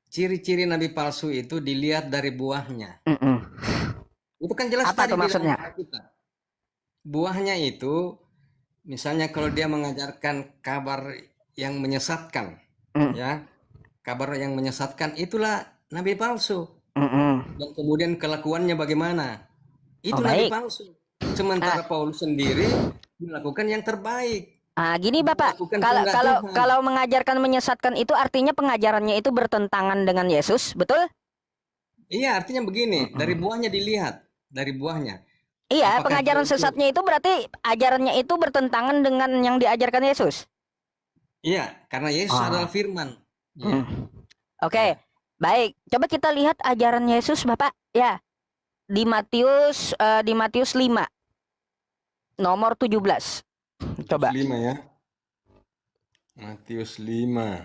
ciri-ciri nabi palsu itu dilihat dari buahnya. Itu kan jelas Apa tadi tuh maksudnya? kita. Buahnya itu, misalnya kalau dia mengajarkan kabar yang menyesatkan, ya, kabar yang menyesatkan itulah nabi palsu. Dan kemudian kelakuannya bagaimana? Itu nabi baik. palsu. Sementara Paulus sendiri melakukan yang terbaik. Gini Bapak, Melakukan kalau kehendak kalau Tuhan. kalau mengajarkan menyesatkan itu artinya pengajarannya itu bertentangan dengan Yesus, betul? Iya, artinya begini, dari buahnya dilihat, dari buahnya. Iya, Apakah dia pengajaran itu? sesatnya itu berarti ajarannya itu bertentangan dengan yang diajarkan Yesus. Iya, karena Yesus adalah firman. Ya. Oke, baik. Coba kita lihat ajaran Yesus, Bapak. Ya, di Matius 5 nomor 17. Coba. 5 ya. Matius 5.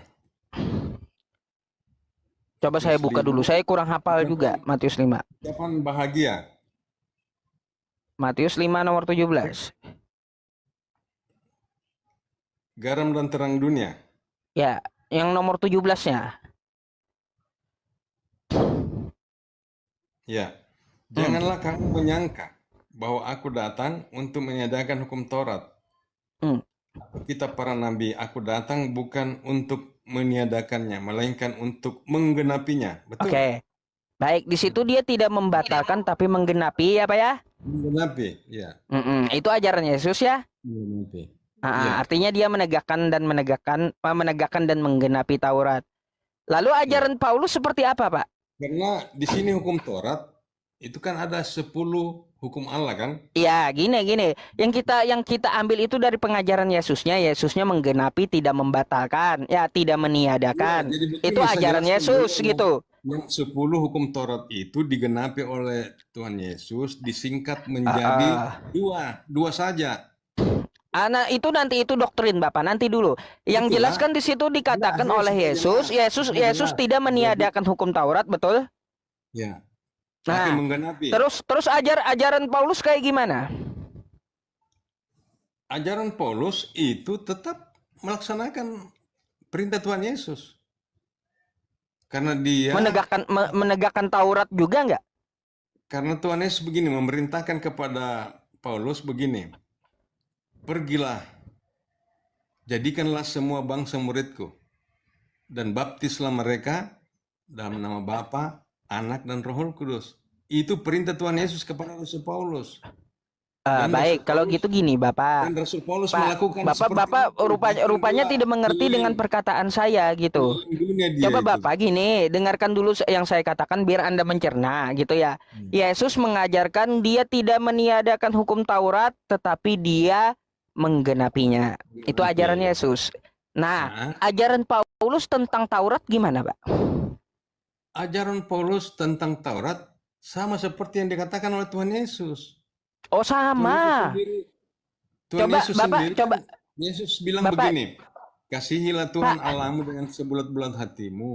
Coba saya buka dulu. Saya kurang hafal juga Matius 5. Ucapan bahagia. Matius 5 nomor 17. Garam dan terang dunia. Ya, yang nomor 17-nya. Ya. Janganlah kamu menyangka bahwa aku datang untuk meniadakan hukum Taurat. Kita para nabi, aku datang bukan untuk meniadakannya, melainkan untuk menggenapinya. Betul? Oke. Baik, di situ dia tidak membatalkan tapi menggenapi ya Pak ya? Menggenapi, ya. Itu ajaran Yesus ya? Menggenapi. Artinya dia menegakkan dan menggenapi Taurat. Lalu ajaran Paulus seperti apa, Pak? Karena di sini hukum Taurat itu kan ada 10 hukum Allah kan? Iya, gini. Yang kita ambil itu dari pengajaran Yesusnya. Yesusnya menggenapi, tidak membatalkan, ya, tidak meniadakan. Ya, jadi itu ajaran Yesus gitu. Yang 10 hukum Taurat itu digenapi oleh Tuhan Yesus, disingkat menjadi dua saja. Nah, itu nanti itu doktrin Bapak, nanti dulu. Yang Itulah. jelaskan di situ dikatakan oleh Yesus tidak meniadakan hukum Taurat, betul? Ya. Tapi menggenapi. Terus ajaran Paulus kayak gimana? Ajaran Paulus itu tetap melaksanakan perintah Tuhan Yesus. Karena dia menegakkan Taurat juga nggak? Karena Tuhan Yesus begini memerintahkan kepada Paulus begini. Pergilah, jadikanlah semua bangsa muridku, dan baptislah mereka dalam nama Bapa, Anak, dan Roh Kudus. Itu perintah Tuhan Yesus kepada Rasul Paulus. Dan Baik, Rasul kalau Paulus gitu gini, Bapak. dan Rasul Paulus Pak, melakukan seperti Bapak itu. Bahkan rupanya dia tidak mengerti dengan keliling perkataan saya gitu. keliling dunia dia Coba itu. Bapak gini, dengarkan dulu yang saya katakan biar Anda mencerna gitu ya. Yesus mengajarkan dia tidak meniadakan hukum Taurat, tetapi dia menggenapinya. Itu Oke. ajaran Yesus. Nah, Nah, ajaran Paulus tentang Taurat gimana, Pak? ajaran Paulus tentang Taurat sama seperti yang dikatakan oleh Tuhan Yesus. Oh, Tuhan Yesus sama. sendiri, Tuhan Coba Yesus Bapak, sendiri coba kan, Yesus bilang Bapak, begini, kasihilah Tuhan Pak, Allahmu dengan sebulat-bulat hatimu,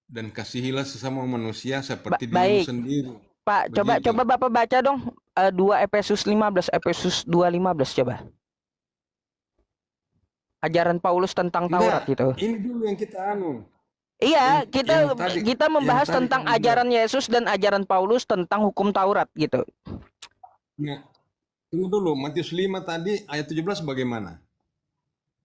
dan kasihilah sesama manusia seperti dirimu baik. sendiri. Pak, Begitu. coba Bapak baca dong 2 Efesus 15, Efesus 2:15 coba. Ajaran Paulus tentang Taurat Enggak, itu. ini dulu yang kita Iya, yang tadi kita membahas tentang kamu bilang. ajaran Yesus dan ajaran Paulus tentang hukum Taurat gitu. Nah, tunggu dulu, Matius 5 tadi ayat 17 bagaimana?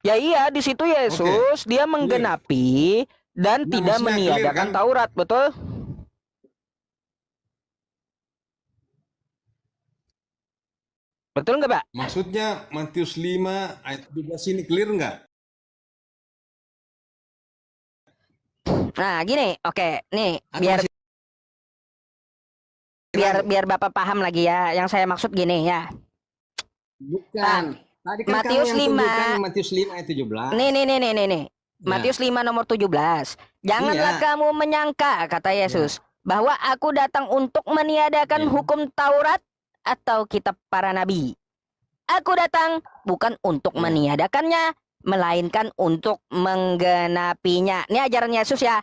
Ya iya, di situ Yesus dia menggenapi dan Nah, tidak maksudnya clear, meniadakan kan? Taurat, betul? Betul nggak, Pak? Maksudnya Matius 5 ayat 17 ini clear nggak? Nah, gini, oke, nih Atau biar masih biar Bapak paham lagi ya. Yang saya maksud gini ya. bukan. Tadi kan Matius kamu yang 5. tunjukkan Matius 5 ayat 17. Nih. Matius 5 nomor 17. Janganlah Iya. kamu menyangka, kata Yesus, bahwa aku datang untuk meniadakan hukum Taurat atau kitab para nabi. Aku datang bukan untuk meniadakannya, melainkan untuk menggenapinya. Ini ajaran Yesus ya.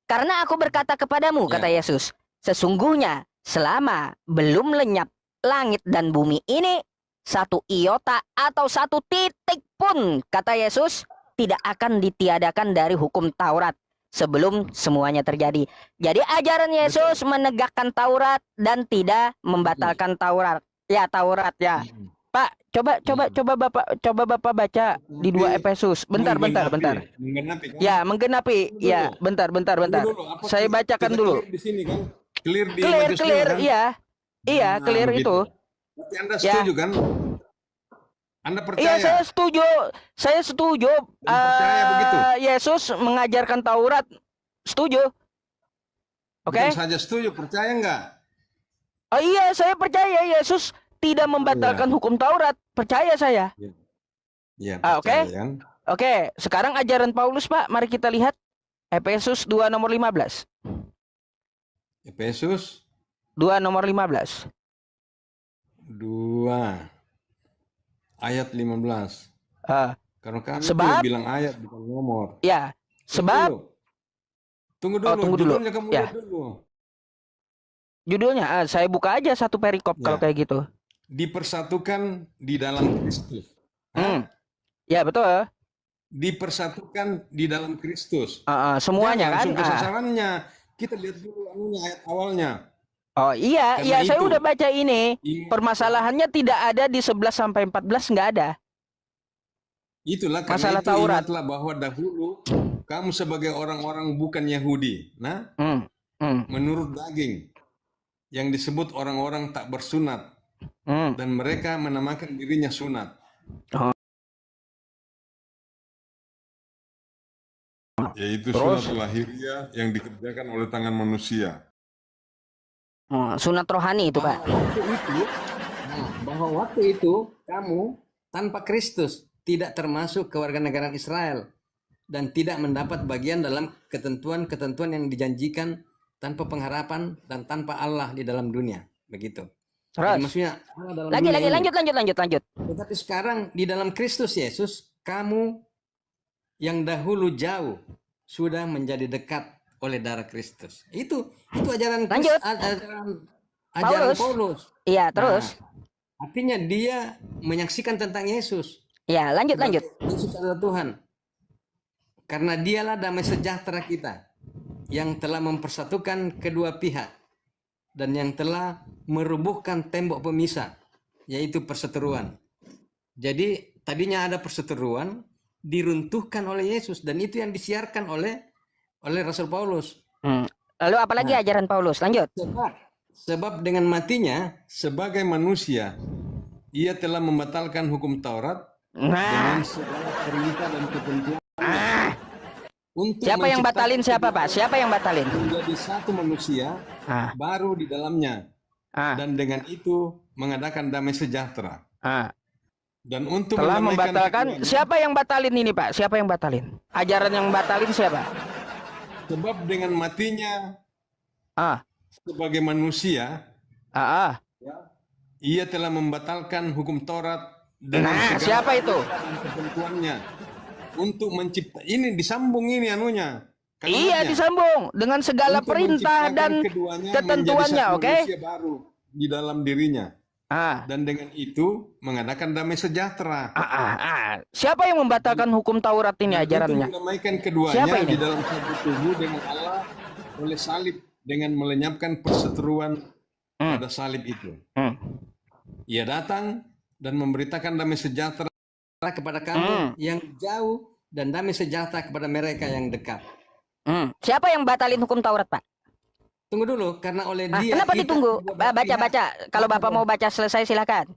Karena aku berkata kepadamu, kata Yesus, sesungguhnya selama belum lenyap langit dan bumi ini, satu iota atau satu titik pun, kata Yesus, tidak akan ditiadakan dari hukum Taurat sebelum semuanya terjadi. Jadi ajaran Yesus menegakkan Taurat dan tidak membatalkan Taurat. Ya, Taurat ya. Pak, coba Bapak baca di 2 Efesus. Bentar. Menggenapi, kan? Ya, menggenapi. Ya, bentar. Tunggu dulu, apa Saya bacakan kita dulu. clear di sini kan? Clear di Clear, Matius 5 kan? iya. Iya, Nah, clear begitu. itu. Berarti Anda setuju kan? Anda percaya? Iya, saya setuju. Saya setuju. Percaya begitu? Yesus mengajarkan Taurat. Setuju. Oke? Bukan saja setuju, percaya nggak? Oh iya, saya percaya Yesus tidak membatalkan hukum Taurat. Percaya saya. Iya, Oke. kan? Oke, sekarang ajaran Paulus, Pak. Mari kita lihat Efesus 2 nomor 15. Efesus 2 nomor 15. 2 ayat 15. Karena kami Sebab- bilang ayat bukan nomor. Ya, sebab Tunggu dulu. tunggu dulu. Judulnya kamu Ya. lihat dulu. judulnya saya buka aja satu perikop kalau kayak gitu. Dipersatukan di dalam Kristus. Ya, betul. Dipersatukan di dalam Kristus. Semuanya Jangan kan. langsung ke sasarannya. Kita lihat dulu ayat awalnya. Oh iya, Karena saya itu, udah baca ini. ingat- Permasalahannya tidak ada di 11 sampai 14, nggak ada. Itulah karena Masalah itu Taurat. ingatlah bahwa dahulu kamu sebagai orang-orang bukan Yahudi. Nah, menurut daging yang disebut orang-orang tak bersunat dan mereka menamakan dirinya sunat. Yaitu sunat lahiriah yang dikerjakan oleh tangan manusia. Sunat rohani itu, Pak. Bahwa waktu itu kamu tanpa Kristus tidak termasuk kewarganegaraan Israel dan tidak mendapat bagian dalam ketentuan-ketentuan yang dijanjikan tanpa pengharapan dan tanpa Allah di dalam dunia. Begitu. Jadi maksudnya Allah dalam Lagi, dunia ini. lanjut. Tetapi sekarang di dalam Kristus Yesus, kamu yang dahulu jauh sudah menjadi dekat oleh darah Kristus. Itu ajaran Lanjut. ajaran Paulus. Iya, terus. Artinya dia menyaksikan tentang Yesus. Ya, lanjut. Yesus adalah Tuhan. Karena dialah damai sejahtera kita yang telah mempersatukan kedua pihak dan yang telah merubuhkan tembok pemisah, yaitu perseteruan. Jadi tadinya ada perseteruan, diruntuhkan oleh Yesus, dan itu yang disiarkan oleh Rasul Paulus. Lalu apalagi ajaran Paulus? Lanjut. Sebab dengan matinya Sebagai manusia ia telah membatalkan hukum Taurat Nah, dengan segala perintah dan ketentuan untuk siapa yang batalin siapa, Pak? Siapa yang batalin? menjadi satu manusia Ah, baru di dalamnya, ah, dan dengan itu mengadakan damai sejahtera. ah. Dan untuk Telah mendamaikan membatalkan. keduanya, Siapa yang batalin ini, Pak? Siapa yang batalin? Ajaran yang batalin siapa? sebab dengan matinya Ah, sebagai manusia, ah, ah. ia telah membatalkan hukum Taurat dengan Nah, segala siapa itu? perintah dan ketentuannya untuk mencipta ini disambung ini anunya. Iya, kalimatnya. disambung dengan segala Untuk perintah menciptakan dan keduanya ketentuannya, menjadi satu oke? manusia baru di dalam dirinya, Ah, dan dengan itu mengadakan damai sejahtera. ah, ah, ah. Siapa yang membatalkan hukum Taurat ini Dan untuk ajarannya? mendamaikan Siapa keduanya ini? di dalam satu tubuh dengan Allah oleh salib, dengan melenyapkan perseteruan pada salib itu. Hmm. Ia datang dan memberitakan damai sejahtera kepada kamu yang jauh dan damai sejahtera kepada mereka yang dekat. Siapa yang batalin hukum Taurat, Pak? Tunggu dulu, karena oleh Ah, dia kenapa kita ditunggu? kedua belah pihak. Baca-baca. Kalau Bapak mau baca selesai, silakan.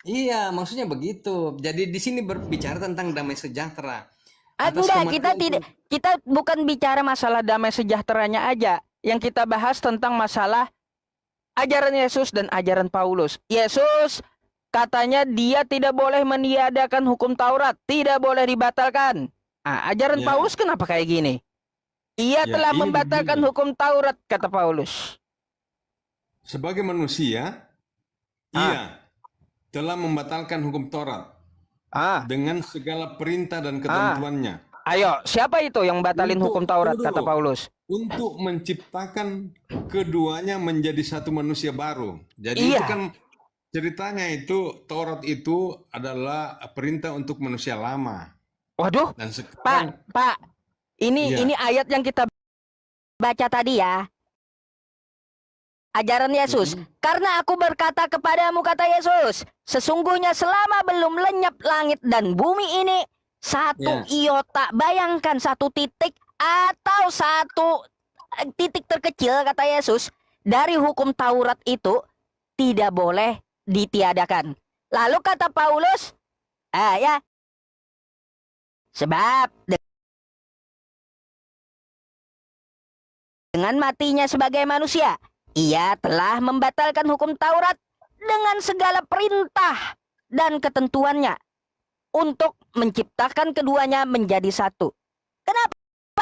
Iya, maksudnya begitu. Jadi di sini berbicara tentang damai sejahtera. Ah, Atas enggak, kita kematian tidak, kita bukan bicara masalah damai sejahteranya aja. Yang kita bahas tentang masalah ajaran Yesus dan ajaran Paulus. Yesus katanya dia tidak boleh meniadakan hukum Taurat, tidak boleh dibatalkan. Ah, ajaran Ya. Paulus kenapa kayak gini? Ia Ya, telah ini membatalkan begini. hukum Taurat, kata Paulus. Sebagai manusia, ia telah membatalkan hukum Taurat Ah, dengan segala perintah dan ketentuannya ayo, siapa itu yang batalin hukum Taurat, tunggu kata dulu. Paulus? Untuk menciptakan keduanya menjadi satu manusia baru. Jadi Iya. itu kan ceritanya itu Taurat itu adalah perintah untuk manusia lama. Waduh, Dan sekarang Pak, Iya. ini ayat yang kita baca tadi ya. Ajaran Yesus. Karena aku berkata kepadamu, kata Yesus, sesungguhnya selama belum lenyap langit dan bumi ini, satu iota, bayangkan satu titik atau satu titik terkecil, kata Yesus, dari hukum Taurat itu tidak boleh ditiadakan. Lalu kata Paulus, ya, sebab dengan matinya sebagai manusia, ia telah membatalkan hukum Taurat dengan segala perintah dan ketentuannya untuk menciptakan keduanya menjadi satu. Kenapa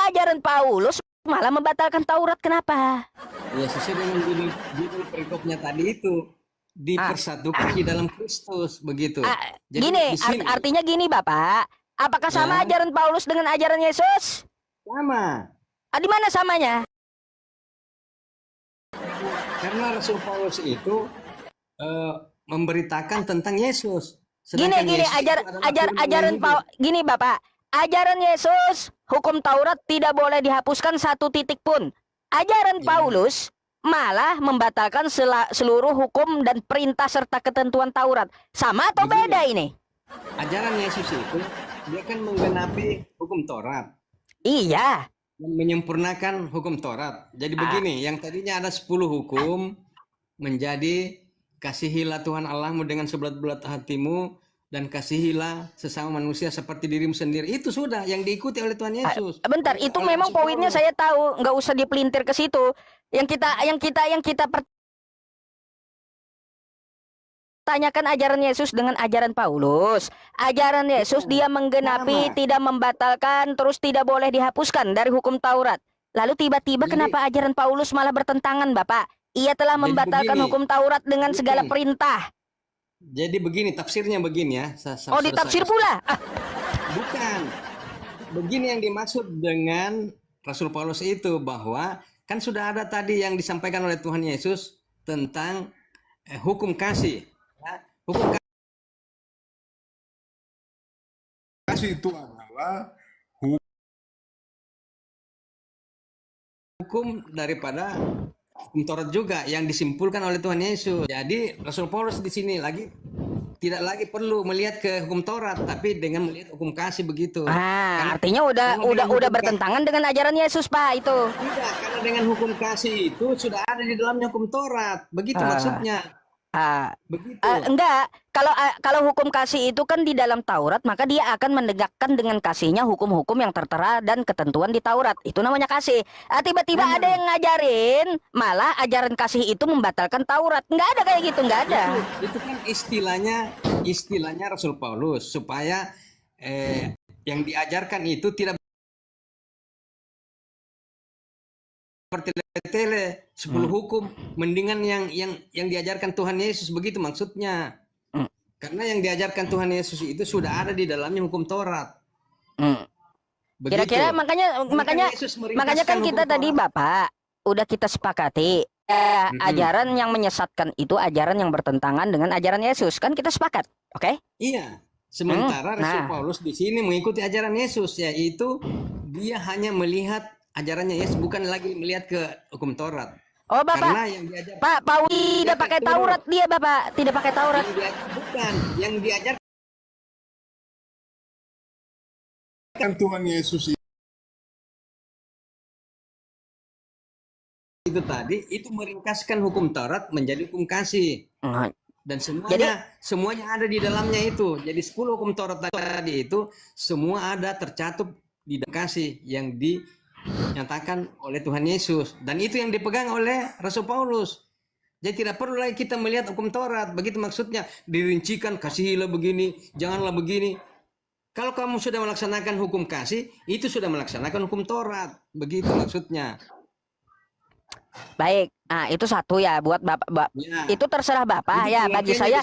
ajaran Paulus malah membatalkan Taurat? Kenapa? Ya sesuai dengan judul perikopnya tadi itu, dipersatukan di dalam Kristus, begitu. Jadi Gini, di sini artinya gini Bapak, apakah sama ajaran Paulus dengan ajaran Yesus? sama. Di mana samanya? Karena Rasul Paulus itu memberitakan tentang Yesus. Gini, Yesus ajaran gini Bapak, ajaran Yesus, hukum Taurat tidak boleh dihapuskan satu titik pun. Ajaran Paulus malah membatalkan seluruh hukum dan perintah serta ketentuan Taurat. Sama atau beda ini? Ajaran Yesus itu dia kan menggenapi hukum Taurat. Iya. Menyempurnakan hukum Taurat. Jadi begini, yang tadinya ada 10 hukum menjadi kasihilah Tuhan Allahmu dengan sebelat-belat hatimu dan kasihilah sesama manusia seperti dirimu sendiri. Itu sudah yang diikuti oleh Tuhan Yesus. Bentar, itu memang poinnya saya tahu, nggak usah dipelintir ke situ. Yang kita tanyakan ajaran Yesus dengan ajaran Paulus. Ajaran Yesus dia menggenapi, tidak membatalkan, terus tidak boleh dihapuskan dari hukum Taurat. Lalu tiba-tiba kenapa ajaran Paulus malah bertentangan, Bapak? Ia telah membatalkan hukum Taurat dengan segala perintah. Jadi begini, tafsirnya begini ya. Ditafsir pula? Bukan. Begini yang dimaksud dengan Rasul Paulus itu, bahwa kan sudah ada tadi yang disampaikan oleh Tuhan Yesus tentang hukum kasih. Hukum kasih itu adalah hukum daripada hukum Taurat juga yang disimpulkan oleh Tuhan Yesus. Jadi Rasul Paulus di sini tidak lagi perlu melihat ke hukum Taurat, tapi dengan melihat hukum kasih begitu. Artinya udah bertentangan dengan ajaran Yesus, Pak, itu. Tidak, karena dengan hukum kasih itu sudah ada di dalamnya hukum Taurat. Begitu maksudnya. Begitu. Enggak, kalau hukum kasih itu kan di dalam Taurat, maka dia akan menegakkan dengan kasihnya hukum-hukum yang tertera dan ketentuan di Taurat. Itu namanya kasih. Tiba-tiba ada yang ngajarin, malah ajaran kasih itu membatalkan Taurat. Enggak ada kayak gitu, enggak ada. Itu kan istilahnya Rasul Paulus supaya yang diajarkan itu tidak bertele-tele 10 hukum, mendingan yang diajarkan Tuhan Yesus, begitu maksudnya. Karena yang diajarkan Tuhan Yesus itu sudah ada di dalamnya hukum Taurat. Kira-kira makanya kan kita tadi Bapak udah kita sepakati ajaran yang menyesatkan itu ajaran yang bertentangan dengan ajaran Yesus, kan kita sepakat, oke? Iya. Sementara Rasul Paulus di sini mengikuti ajaran Yesus, yaitu dia hanya melihat ajarannya Yesus, bukan lagi melihat ke hukum Taurat. Oh Bapak, karena yang Pak Paulus tidak pakai Taurat dia Bapak, tidak pakai Taurat. Yang diajarkan Tuhan Yesus itu tadi itu meringkaskan hukum Taurat menjadi hukum kasih. Dan semuanya ada di dalamnya itu. Jadi 10 hukum Taurat tadi itu semua ada tercakup di dalam kasih yang dinyatakan oleh Tuhan Yesus, dan itu yang dipegang oleh Rasul Paulus. Jadi tidak perlu lagi kita melihat hukum Taurat, begitu maksudnya, dirincikan kasihilah begini, janganlah begini. Kalau kamu sudah melaksanakan hukum kasih, itu sudah melaksanakan hukum Taurat, begitu maksudnya. Baik, itu satu ya buat Bapak. Itu terserah Bapak ya. Bagi saya,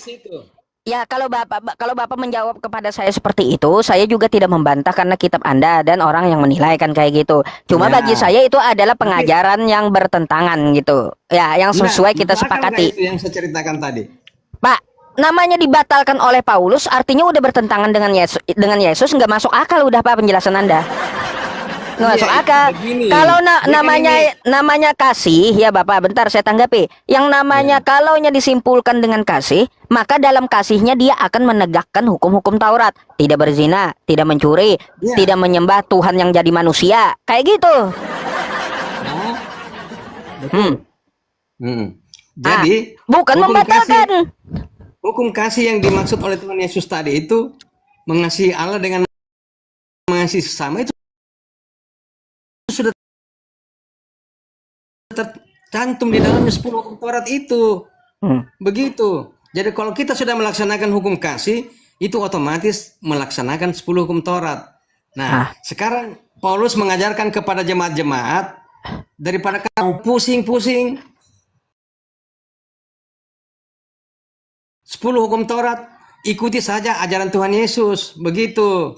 ya kalau Bapak menjawab kepada saya seperti itu, saya juga tidak membantah karena kitab Anda dan orang yang menilai kan kayak gitu. Cuma bagi saya itu adalah pengajaran yang bertentangan gitu. Ya, yang sesuai kita sepakati. Itu yang saya ceritakan tadi. Pak, namanya dibatalkan oleh Paulus, artinya udah bertentangan dengan Yesus, nggak masuk akal udah Pak penjelasan Anda. Nggak masuk akal. Kalau namanya kasih ya Bapak, bentar saya tanggapi. Yang namanya kalaunya disimpulkan dengan kasih, maka dalam kasihnya dia akan menegakkan hukum-hukum Taurat. Tidak berzina, tidak mencuri, tidak menyembah Tuhan yang jadi manusia. Kayak gitu. Jadi bukan membatalkan. Hukum kasih yang dimaksud oleh Tuhan Yesus tadi itu mengasihi Allah dengan mengasihi sesama, itu sudah tercantum di dalamnya 10 hukum Taurat itu. Begitu. Jadi kalau kita sudah melaksanakan hukum kasih, itu otomatis melaksanakan 10 hukum Taurat. Nah, sekarang Paulus mengajarkan kepada jemaat-jemaat, daripada kamu pusing-pusing 10 hukum Taurat, ikuti saja ajaran Tuhan Yesus, begitu.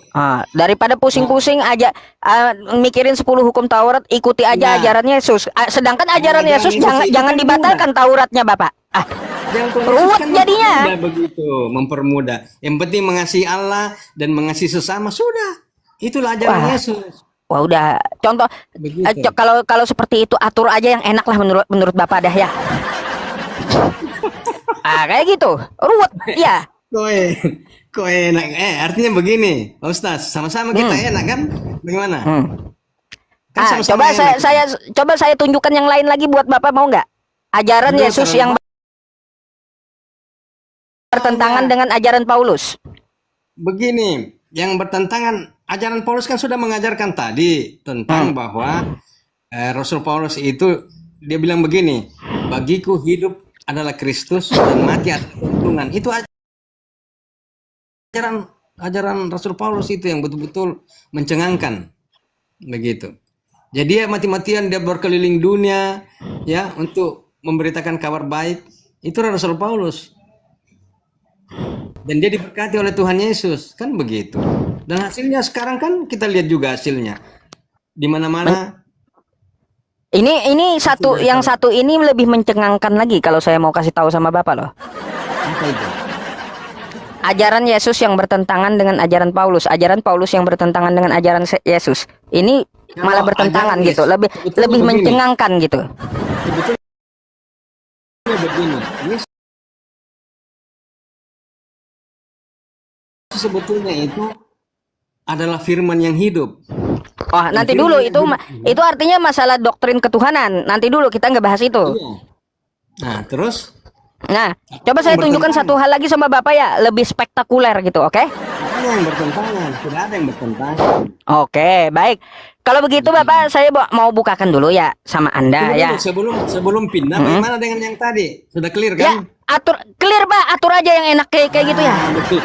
Daripada pusing-pusing aja mikirin 10 hukum Taurat, ikuti aja ajaran Yesus. Sedangkan ajaran Yesus jangan dibatalkan Tauratnya, Bapak. Ruwet kan jadinya. Begitu, mempermudah. Yang penting mengasihi Allah dan mengasihi sesama, sudah. Itulah ajaran Yesus. Wah, udah. Contoh kalau seperti itu atur aja yang enak lah menurut Bapak dah ya. Kayak gitu. Ruwet, ya. Kok enak? Artinya begini, Pak Ustaz, sama-sama kita enak kan? Bagaimana? Kan coba saya tunjukkan yang lain lagi buat Bapak, mau nggak? Ajaran Yesus yang bertentangan dengan ajaran Paulus. Begini, yang bertentangan, ajaran Paulus kan sudah mengajarkan tadi tentang bahwa Rasul Paulus itu dia bilang begini, bagiku hidup adalah Kristus dan mati adalah keuntungan. Itu ajaran Rasul Paulus itu yang betul-betul mencengangkan, begitu. Jadi dia mati-matian dia berkeliling dunia ya untuk memberitakan kabar baik. Itu Rasul Paulus. Dan dia diberkati oleh Tuhan Yesus, kan begitu. Dan hasilnya sekarang kan kita lihat juga hasilnya di mana-mana. Ini satu ini lebih mencengangkan lagi kalau saya mau kasih tahu sama Bapak loh. Apa itu? Ajaran Yesus yang bertentangan dengan ajaran Paulus, ajaran Paulus yang bertentangan dengan ajaran Yesus. Ini malah bertentangan gitu, lebih mencengangkan gitu. Sebetulnya begini, Yesus sebetulnya itu adalah firman yang hidup. Nanti dulu itu artinya masalah doktrin ketuhanan. Nanti dulu kita nggak bahas itu. Iya. Nah, terus Nah, coba saya tunjukkan satu hal lagi sama Bapak ya, lebih spektakuler gitu, oke? Ada yang bertentangan, tidak ada yang bertentangan. Oke, baik. Kalau begitu Bapak, saya mau bukakan dulu ya sama Anda Tunggu ya. dulu, sebelum pindah, bagaimana dengan yang tadi? Sudah clear Ya, kan? atur clear Pak, atur aja yang enak kayak gitu ya. Betul.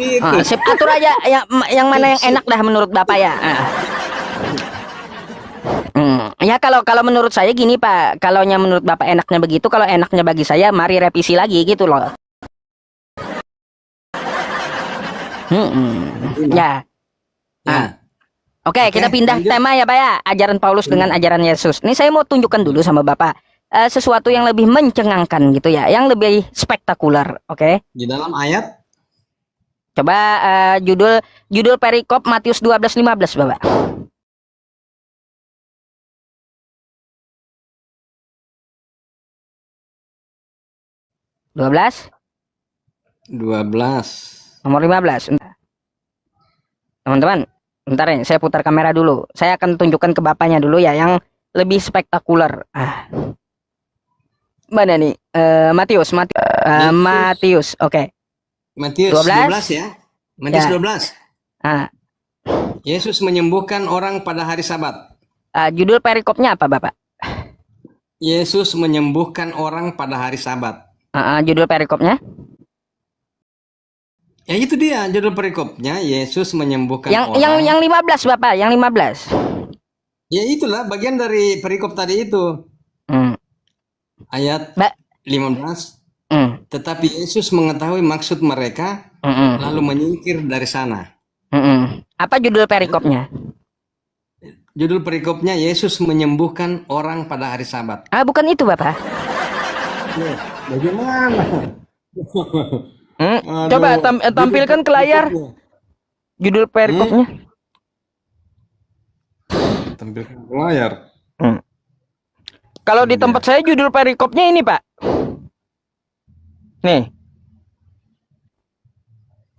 Gitu. Sip, atur aja yang mana yang enak dah menurut Bapak ya. Ya kalau menurut saya gini Pak, kalaunya menurut Bapak enaknya begitu, kalau enaknya bagi saya mari revisi lagi gitu loh. Ya. Oke, kita pindah lanjut. tema ya Pak ya, ajaran Paulus dengan ajaran Yesus. Ini saya mau tunjukkan dulu sama Bapak sesuatu yang lebih mencengangkan gitu ya, yang lebih spektakuler, oke? Di dalam ayat Coba judul perikop Matius 12:15 Bapak. 12 nomor 15. Teman-teman, bentar ya, saya putar kamera dulu. Saya akan tunjukkan ke bapaknya dulu ya yang lebih spektakuler. Mana nih? Matius. Oke. Matius 12 ya. Matius Ya. 12. Yesus menyembuhkan orang pada hari Sabat. Judul perikopnya apa Bapak? Yesus menyembuhkan orang pada hari Sabat. Judul perikopnya? Ya itu dia judul perikopnya, Yesus menyembuhkan orang. Yang 15 Bapak, yang 15. Ya itulah bagian dari perikop tadi itu. Ayat 15. Tetapi Yesus mengetahui maksud mereka, lalu menyingkir dari sana. Apa judul perikopnya? Judul perikopnya Yesus menyembuhkan orang pada hari Sabat. Bukan itu Bapak. Bagaimana? Coba tampilkan ke layar judul perikopnya. Tampilkan ke layar. Kalau di tempat saya judul perikopnya ini Pak. Nih.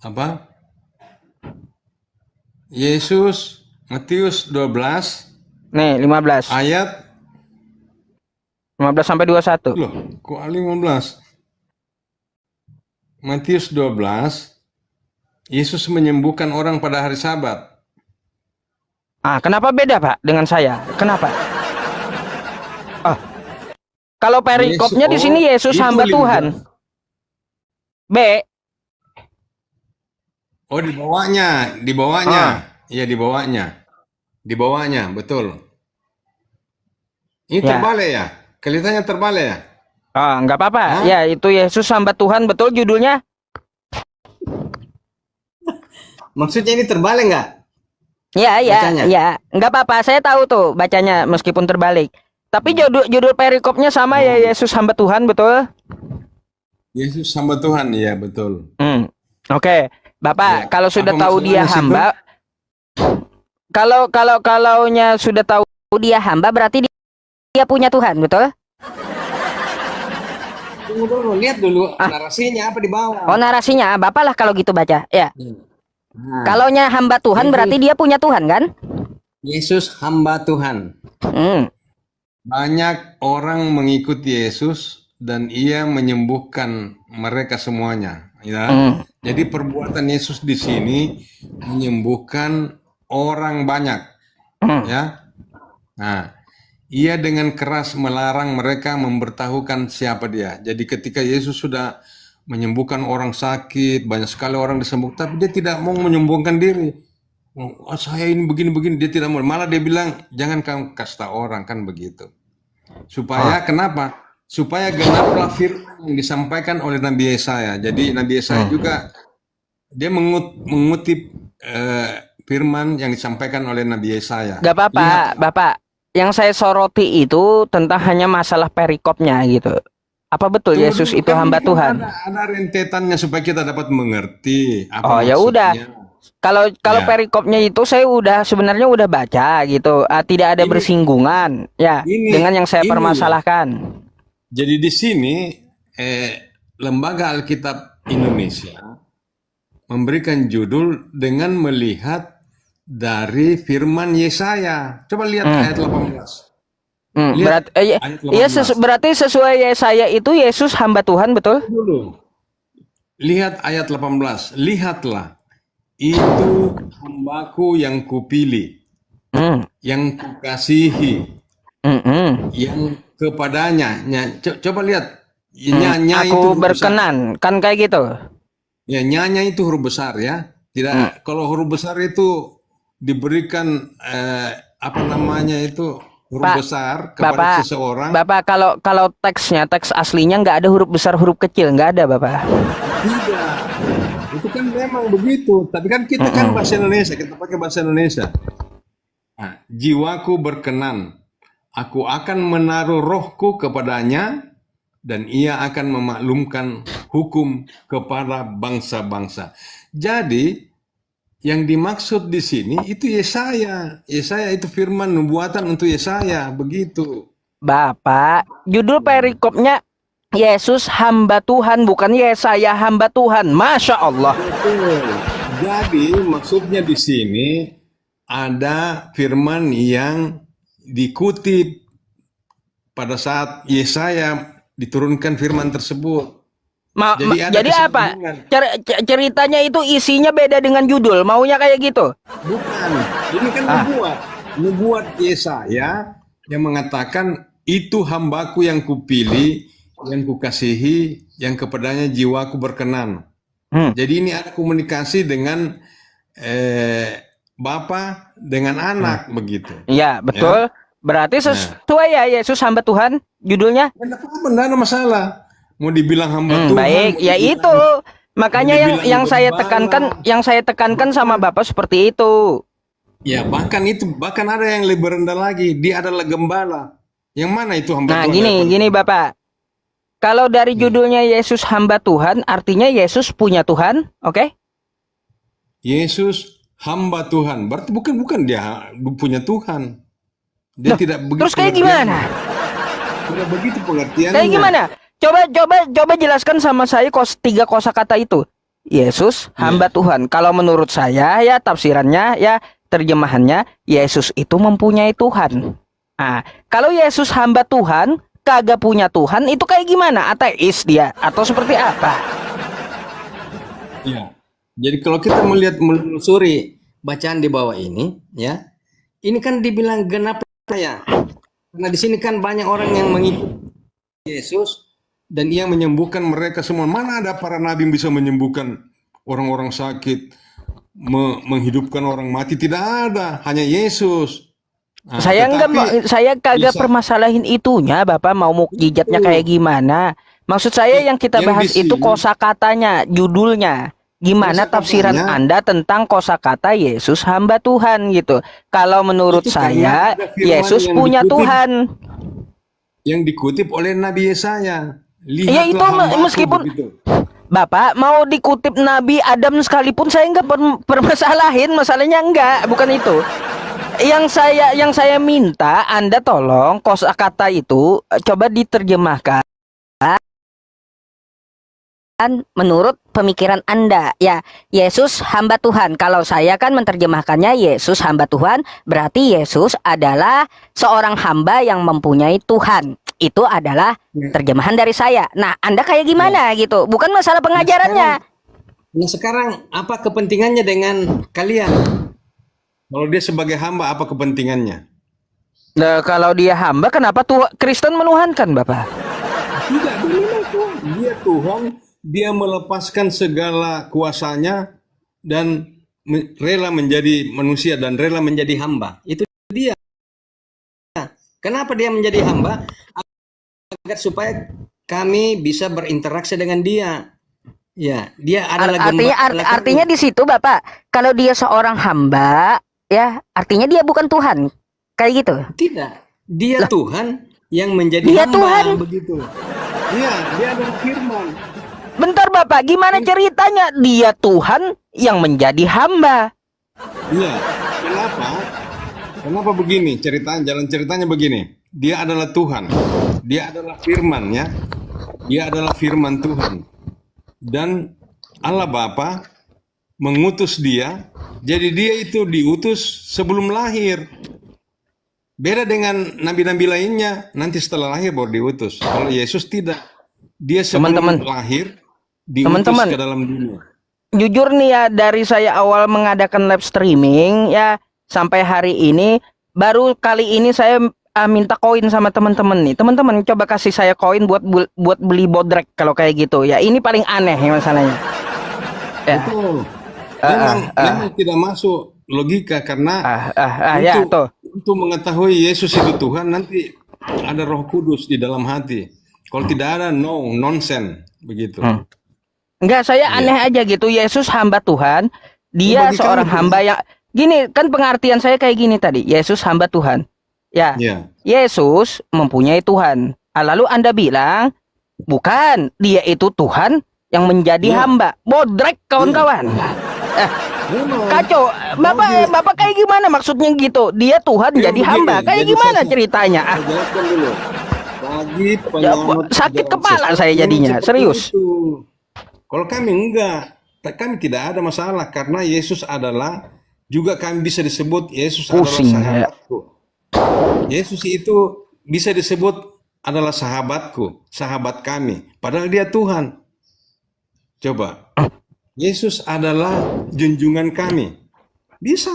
Apa? Yesus, Matius 12 Nih 15. ayat 15 sampai 21. loh, kok 15? Matius 12 Yesus menyembuhkan orang pada hari Sabat. Kenapa beda Pak dengan saya? Kenapa? Kalau perikopnya di sini Yesus itu hamba 15. Tuhan. B. Oh, dibawanya. Iya, dibawanya, betul. Ini Ya. terbalik ya? Kelihatannya terbalik ya? Nggak apa-apa. Ya, itu Yesus hamba Tuhan, betul judulnya? Maksudnya ini terbalik nggak? Ya. Nggak apa-apa. Saya tahu tuh bacanya meskipun terbalik. Tapi judul perikopnya sama ya, Yesus hamba Tuhan, betul? Yesus hamba Tuhan, iya betul. Oke, Bapak, Ya. kalau sudah Apa tahu dia masalahnya, hamba, kalaunya sudah tahu dia hamba, berarti dia punya Tuhan, betul? Tunggu dulu, lihat dulu narasinya apa di bawah. Narasinya, Bapak lah kalau gitu baca. Ya. Nah, Kalaunya hamba Tuhan, berarti dia punya Tuhan, kan? Yesus hamba Tuhan. Banyak orang mengikuti Yesus dan ia menyembuhkan mereka semuanya. Ya. Jadi perbuatan Yesus di sini menyembuhkan orang banyak. Ya. Nah, ia dengan keras melarang mereka memberitahukan siapa dia. Jadi ketika Yesus sudah menyembuhkan orang sakit, banyak sekali orang disembuhkan, tapi dia tidak mau menyembuhkan diri. Saya ini begini-begini, dia tidak mau. Malah dia bilang, jangan kamu kasih tahu orang, kan begitu. Supaya kenapa? Supaya genaplah firman yang disampaikan oleh Nabi Yesaya. Jadi Nabi Yesaya juga dia mengutip firman yang disampaikan oleh Nabi Yesaya. Gak apa-apa, Bapak. Yang saya soroti itu tentang hanya masalah perikopnya gitu. Apa betul Yesus itu hamba Tuhan? Ada rentetannya supaya kita dapat mengerti Oh apa ya udah. maksudnya. Kalau perikopnya itu saya sebenarnya udah baca gitu. Tidak ada bersinggungan ya dengan yang saya permasalahkan. Jadi di sini Lembaga Alkitab Indonesia memberikan judul dengan melihat dari firman Yesaya. Coba lihat ayat 18. Lihat ayat 18 berarti sesuai Yesaya itu Yesus hamba Tuhan, betul? dulu. Lihat ayat 18. Lihatlah, itu hambaku yang kupilih, Hmm. yang kukasihi, Mm-mm. yang kepadanya. Coba lihat, nyanya itu Aku huruf besar. berkenan, kan kayak gitu. Ya, nyanya itu huruf besar ya. Tidak, kalau huruf besar itu diberikan apa namanya itu huruf Pak, besar kepada Bapak, seseorang. Bapak kalau kalau teksnya, teks aslinya nggak ada huruf besar, huruf kecil, nggak ada, Bapak. Tidak, itu kan memang begitu. Tapi kan kita kan bahasa Indonesia, kita pakai bahasa Indonesia. Nah, jiwaku berkenan, aku akan menaruh rohku kepadanya, dan ia akan memaklumkan hukum kepada bangsa-bangsa. Jadi, yang dimaksud di sini itu Yesaya. Yesaya itu firman nubuatan untuk Yesaya, begitu. Bapak, judul perikopnya Yesus hamba Tuhan, bukan Yesaya hamba Tuhan. Masya Allah. Betul. Jadi maksudnya di sini ada firman yang dikutip pada saat Yesaya diturunkan firman tersebut. Jadi ada Jadi apa? kesinambungan. Ceritanya itu isinya beda dengan judul. Maunya kayak gitu. Bukan, ini kan nubuat Yesaya yang mengatakan itu hambaku yang kupilih, yang kukasihi, yang kepadanya jiwaku berkenan. Jadi ini ada komunikasi dengan Bapa dengan anak begitu. Iya, betul. Berarti sesuai ya Yesus hamba Tuhan judulnya. Tidak ada masalah. Mau dibilang hamba Tuhan. Baik, ya itu. Makanya yang saya tekankan sama Bapak seperti itu. Ya, bahkan ada yang lebih rendah lagi. Dia adalah gembala. Yang mana itu hamba Nah, Tuhan? gini Bapak. Kalau dari judulnya Yesus hamba Tuhan, artinya Yesus punya Tuhan, oke? Yesus hamba Tuhan. Berarti bukan dia punya Tuhan. Dia tidak begitu. Terus kayak gimana? Tidak begitu pengertiannya. Kayak gimana? Coba jelaskan sama saya tiga kosakata itu. Yesus hamba Tuhan. Kalau menurut saya ya tafsirannya ya terjemahannya Yesus itu mempunyai Tuhan. Nah, kalau Yesus hamba Tuhan kagak punya Tuhan itu kayak gimana? Ateis dia atau seperti apa? Ya. Jadi kalau kita menelusuri bacaan di bawah ini, ya, ini kan dibilang genap ya. Karena di sini kan banyak orang yang mengikuti Yesus dan ia menyembuhkan mereka semua. Mana ada para nabi yang bisa menyembuhkan orang-orang sakit, menghidupkan orang mati? Tidak ada, hanya Yesus. Nah, saya kagak permasalahin itunya, Bapak mau mukjizatnya kayak gimana. Maksud saya yang kita bahas itu kosakatanya, judulnya. Gimana tafsiran Anda tentang kosakata Yesus hamba Tuhan gitu. Kalau menurut saya Yesus punya Tuhan. Yang dikutip oleh Nabi Yesaya. Ya itu meskipun Bapak mau dikutip Nabi Adam sekalipun saya nggak permasalahin, masalahnya enggak, bukan itu. Yang saya minta Anda tolong kosakata itu coba diterjemahkan menurut pemikiran Anda. Ya, Yesus hamba Tuhan. Kalau saya kan menerjemahkannya Yesus hamba Tuhan, berarti Yesus adalah seorang hamba yang mempunyai Tuhan. Itu adalah terjemahan dari saya. Nah, Anda kayak gimana gitu? Bukan masalah pengajarannya. Nah, sekarang apa kepentingannya dengan kalian? Kalau dia sebagai hamba, apa kepentingannya? Nah, kalau dia hamba, kenapa Kristen menuhankan, Bapak? Tidak, dia memang Tuhan. Dia Tuhan, dia melepaskan segala kuasanya dan rela menjadi manusia dan rela menjadi hamba. Itu dia. Kenapa dia menjadi hamba? Agar supaya kami bisa berinteraksi dengan dia. Ya, dia adalah artinya di situ Bapak, kalau dia seorang hamba, ya artinya dia bukan Tuhan, kayak gitu. Tidak, dia Tuhan yang menjadi dia hamba, Tuhan. Begitu. Iya, dia adalah firman. Bentar Bapak, gimana ceritanya dia Tuhan yang menjadi hamba? Iya, kenapa? Kenapa begini ceritanya? Jalan ceritanya begini. Dia adalah Tuhan. Dia adalah firman ya. Dia adalah firman Tuhan. Dan Allah Bapa mengutus dia. Jadi dia itu diutus sebelum lahir. Beda dengan nabi-nabi lainnya, nanti setelah lahir baru diutus. Kalau Yesus tidak, dia sebelum Teman-teman, lahir diutus teman-teman, ke dalam dunia. jujur nih ya, dari saya awal mengadakan live streaming ya sampai hari ini, baru kali ini saya minta koin sama teman-teman nih. Teman-teman coba kasih saya koin buat beli bodrek kalau kayak gitu ya. Ini paling aneh ya masalahnya. Ya. Betul. Memang tidak masuk logika karena Ya tuh. untuk mengetahui Yesus itu Tuhan nanti ada Roh Kudus di dalam hati. Kalau tidak ada, nonsense begitu. Enggak, saya aneh aja gitu. Yesus hamba Tuhan, dia Bagi seorang kami, hamba yang gini kan, pengertian saya kayak gini tadi. Yesus hamba Tuhan. Ya. Ya. Yesus mempunyai Tuhan. Lalu Anda bilang bukan, dia itu Tuhan yang menjadi hamba. Bodrek kawan-kawan. Kacau. Bapak kayak gimana maksudnya gitu? Dia Tuhan jadi begini, hamba. Kayak jadi gimana saya ceritanya? jelaskan dulu. Bagi Ya, penganut sakit ajaran kepala sesat saya jadinya, seperti serius. itu. Kalau kami enggak, kami tidak ada masalah karena Yesus adalah, juga kami bisa disebut Yesus Pusing, adalah sahabatku. Yesus itu bisa disebut adalah sahabatku, sahabat kami. Padahal dia Tuhan. Coba. Yesus adalah junjungan kami. Bisa.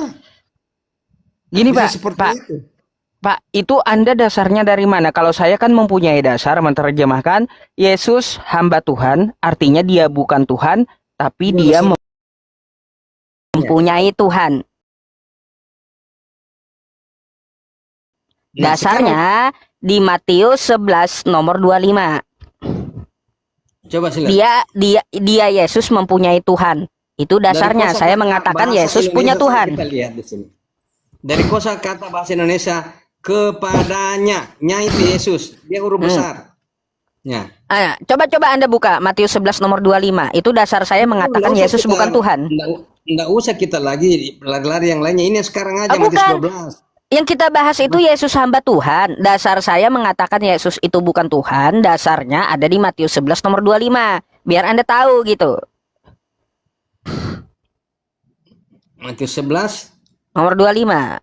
Gini Bisa Pak, seperti Pak, itu. Pak, itu Anda dasarnya dari mana? Kalau saya kan mempunyai dasar menerjemahkan Yesus hamba Tuhan, artinya dia bukan Tuhan, tapi Itu dia dasar- mempunyai Tuhan. Nah, Dasarnya di Matius 11 nomor 25. Coba silakan. Dia Yesus mempunyai Tuhan. Itu dasarnya. Dari Saya kosakata mengatakan bahasa Yesus punya Indonesia Tuhan. Kita lihat di sini. Dari kosakata bahasa Indonesia, kepadanya, nya itu Yesus, dia huruf besar. Ya. Coba Anda buka Matius 11 nomor 25. Itu dasar saya mengatakan Nggak usah Yesus kita- bukan Tuhan. Nggak usah kita lagi lari-lari yang lainnya. Ini sekarang aja Bukan. Matius 12. Yang kita bahas itu Yesus hamba Tuhan. Dasar saya mengatakan Yesus itu bukan Tuhan. Dasarnya ada di Matius 11 nomor 25. Biar Anda tahu gitu. Matius 11 Nomor 25.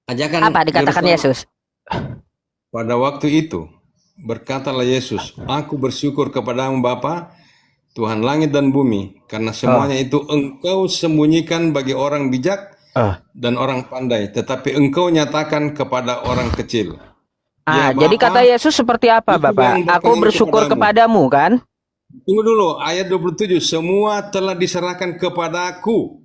Ajakan Apa dikatakan Yerusalem. Yesus? Pada waktu itu, berkatalah Yesus, aku bersyukur kepadamu Bapa, Tuhan langit dan bumi, karena semuanya itu engkau sembunyikan bagi orang bijak dan orang pandai, tetapi engkau nyatakan kepada orang kecil. Ya, Jadi Bapa, kata Yesus seperti apa itu Bapak? yang Aku berkenan bersyukur kepadamu kan? Tunggu dulu, ayat 27, semua telah diserahkan kepadaku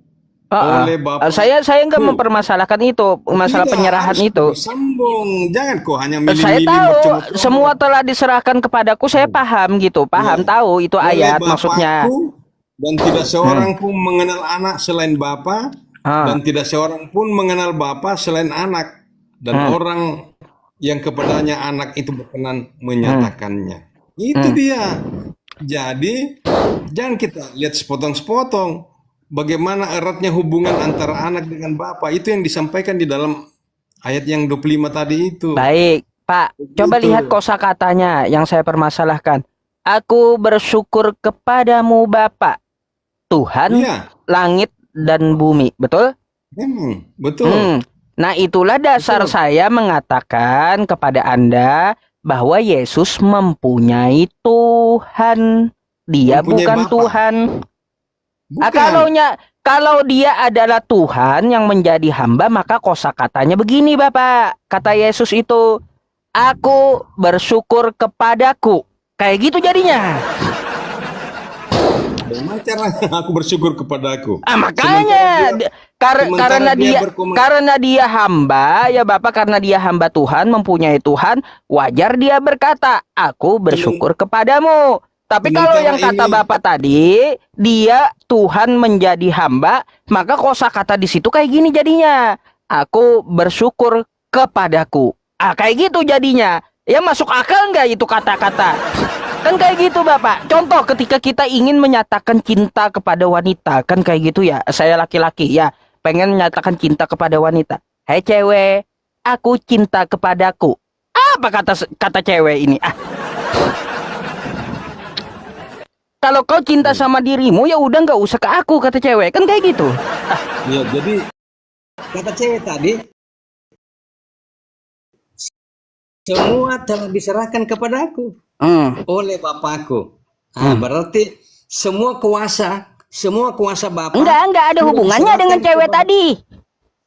oleh Bapa. Saya nggak mempermasalahkan itu, masalah Tidak, penyerahan harus itu. disambung. Jangan kok hanya Saya milih-milih tahu macam-macam. semua telah diserahkan kepadaku. Saya paham gitu, paham tahu itu Oleh ayat Bapakku, maksudnya. dan tidak seorang pun mengenal anak selain Bapa, dan tidak seorang pun mengenal Bapa selain anak, dan orang yang kepadanya anak itu berkenan menyatakannya. Itu dia. Jadi jangan kita lihat sepotong-sepotong bagaimana eratnya hubungan antara anak dengan Bapa. Itu yang disampaikan di dalam ayat yang 25 tadi itu. Baik, Pak. Coba lihat kosakatanya yang saya permasalahkan. Aku bersyukur kepadamu Bapa, Tuhan Iya, langit dan bumi. Betul? memang betul. Nah, itulah dasar saya mengatakan kepada Anda bahwa Yesus mempunyai Tuhan. Dia Mempunyai bukan Bapa. Tuhan. Bukan. Kalau dia adalah Tuhan yang menjadi hamba, maka kosakatanya begini, Bapak. Kata Yesus itu, aku bersyukur kepadaku. Kayak gitu jadinya. Bagaimana caranya aku bersyukur kepadaku? Makanya karena dia hamba ya Bapak, karena dia hamba Tuhan, mempunyai Tuhan, wajar dia berkata, aku bersyukur kepadamu. Tapi kalau yang kata Bapak tadi, dia Tuhan menjadi hamba, maka kosakata di situ kayak gini jadinya. Aku bersyukur kepadaku. Kayak gitu jadinya. Ya masuk akal nggak itu kata-kata? Kan kayak gitu Bapak. Contoh ketika kita ingin menyatakan cinta kepada wanita, kan kayak gitu ya. Saya laki-laki ya, pengen menyatakan cinta kepada wanita. Hai cewek, aku cinta kepadaku. Apa kata cewek ini? kalau kau cinta sama dirimu ya udah nggak usah ke aku, kata cewek kan kayak gitu. Ya, jadi kata cewek tadi, semua telah diserahkan kepadaku oleh Bapakku. Nah, berarti semua kuasa Bapa. Enggak ada hubungannya dengan cewek tadi.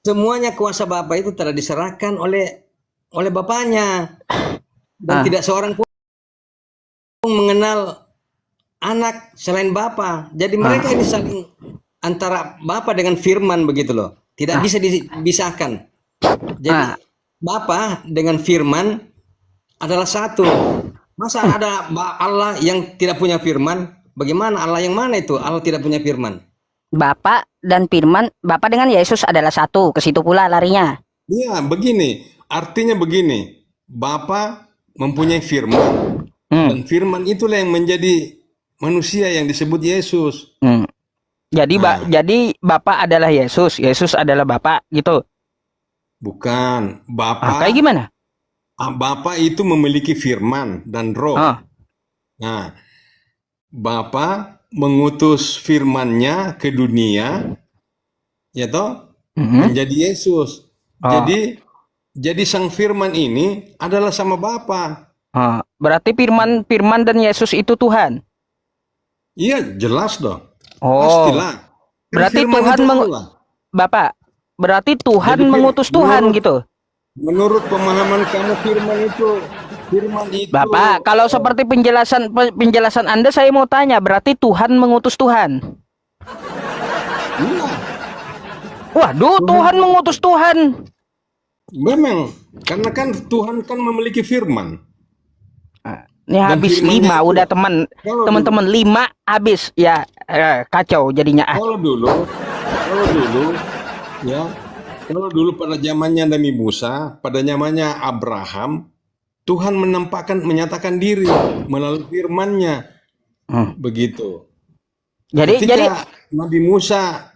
Semuanya kuasa Bapa itu telah diserahkan oleh Bapaknya. Dan tidak seorang pun mengenal anak selain Bapa. Jadi mereka ini saling antara Bapa dengan Firman begitu loh. Tidak bisa dipisahkan. Jadi Bapa dengan Firman adalah satu. Masa ada Allah yang tidak punya firman? Bagaimana Allah yang mana itu? Allah tidak punya firman. Bapak dan Firman, Bapak dengan Yesus adalah satu. Ke situ pula larinya. Iya, begini. Artinya begini. Bapa mempunyai firman. Dan firman itulah yang menjadi manusia yang disebut Yesus. Jadi jadi Bapak adalah Yesus, Yesus adalah Bapak gitu. Bukan. Bapa. Kayak gimana? Bapa itu memiliki firman dan roh. Nah, Bapa mengutus firman-Nya ke dunia, ya toh, menjadi Yesus. Jadi sang firman ini adalah sama Bapa. Berarti firman dan Yesus itu Tuhan. Iya, jelas dong. Pastilah. Berarti Tuhan Bapak, berarti Tuhan mengutus Tuhan gitu. Menurut pemahaman kamu firman itu Bapak, kalau seperti penjelasan Anda, saya mau tanya, berarti Tuhan mengutus Tuhan? Iya. Waduh, Tuhan mengutus Tuhan. Memang, karena kan Tuhan kan memiliki firman. Ini habis 5 udah teman-teman 5 habis ya, kacau jadinya. Kalau dulu pada zamannya Nabi Musa, pada zamannya Abraham, Tuhan menyatakan diri melalui firman-Nya. Begitu. Ketika Nabi Musa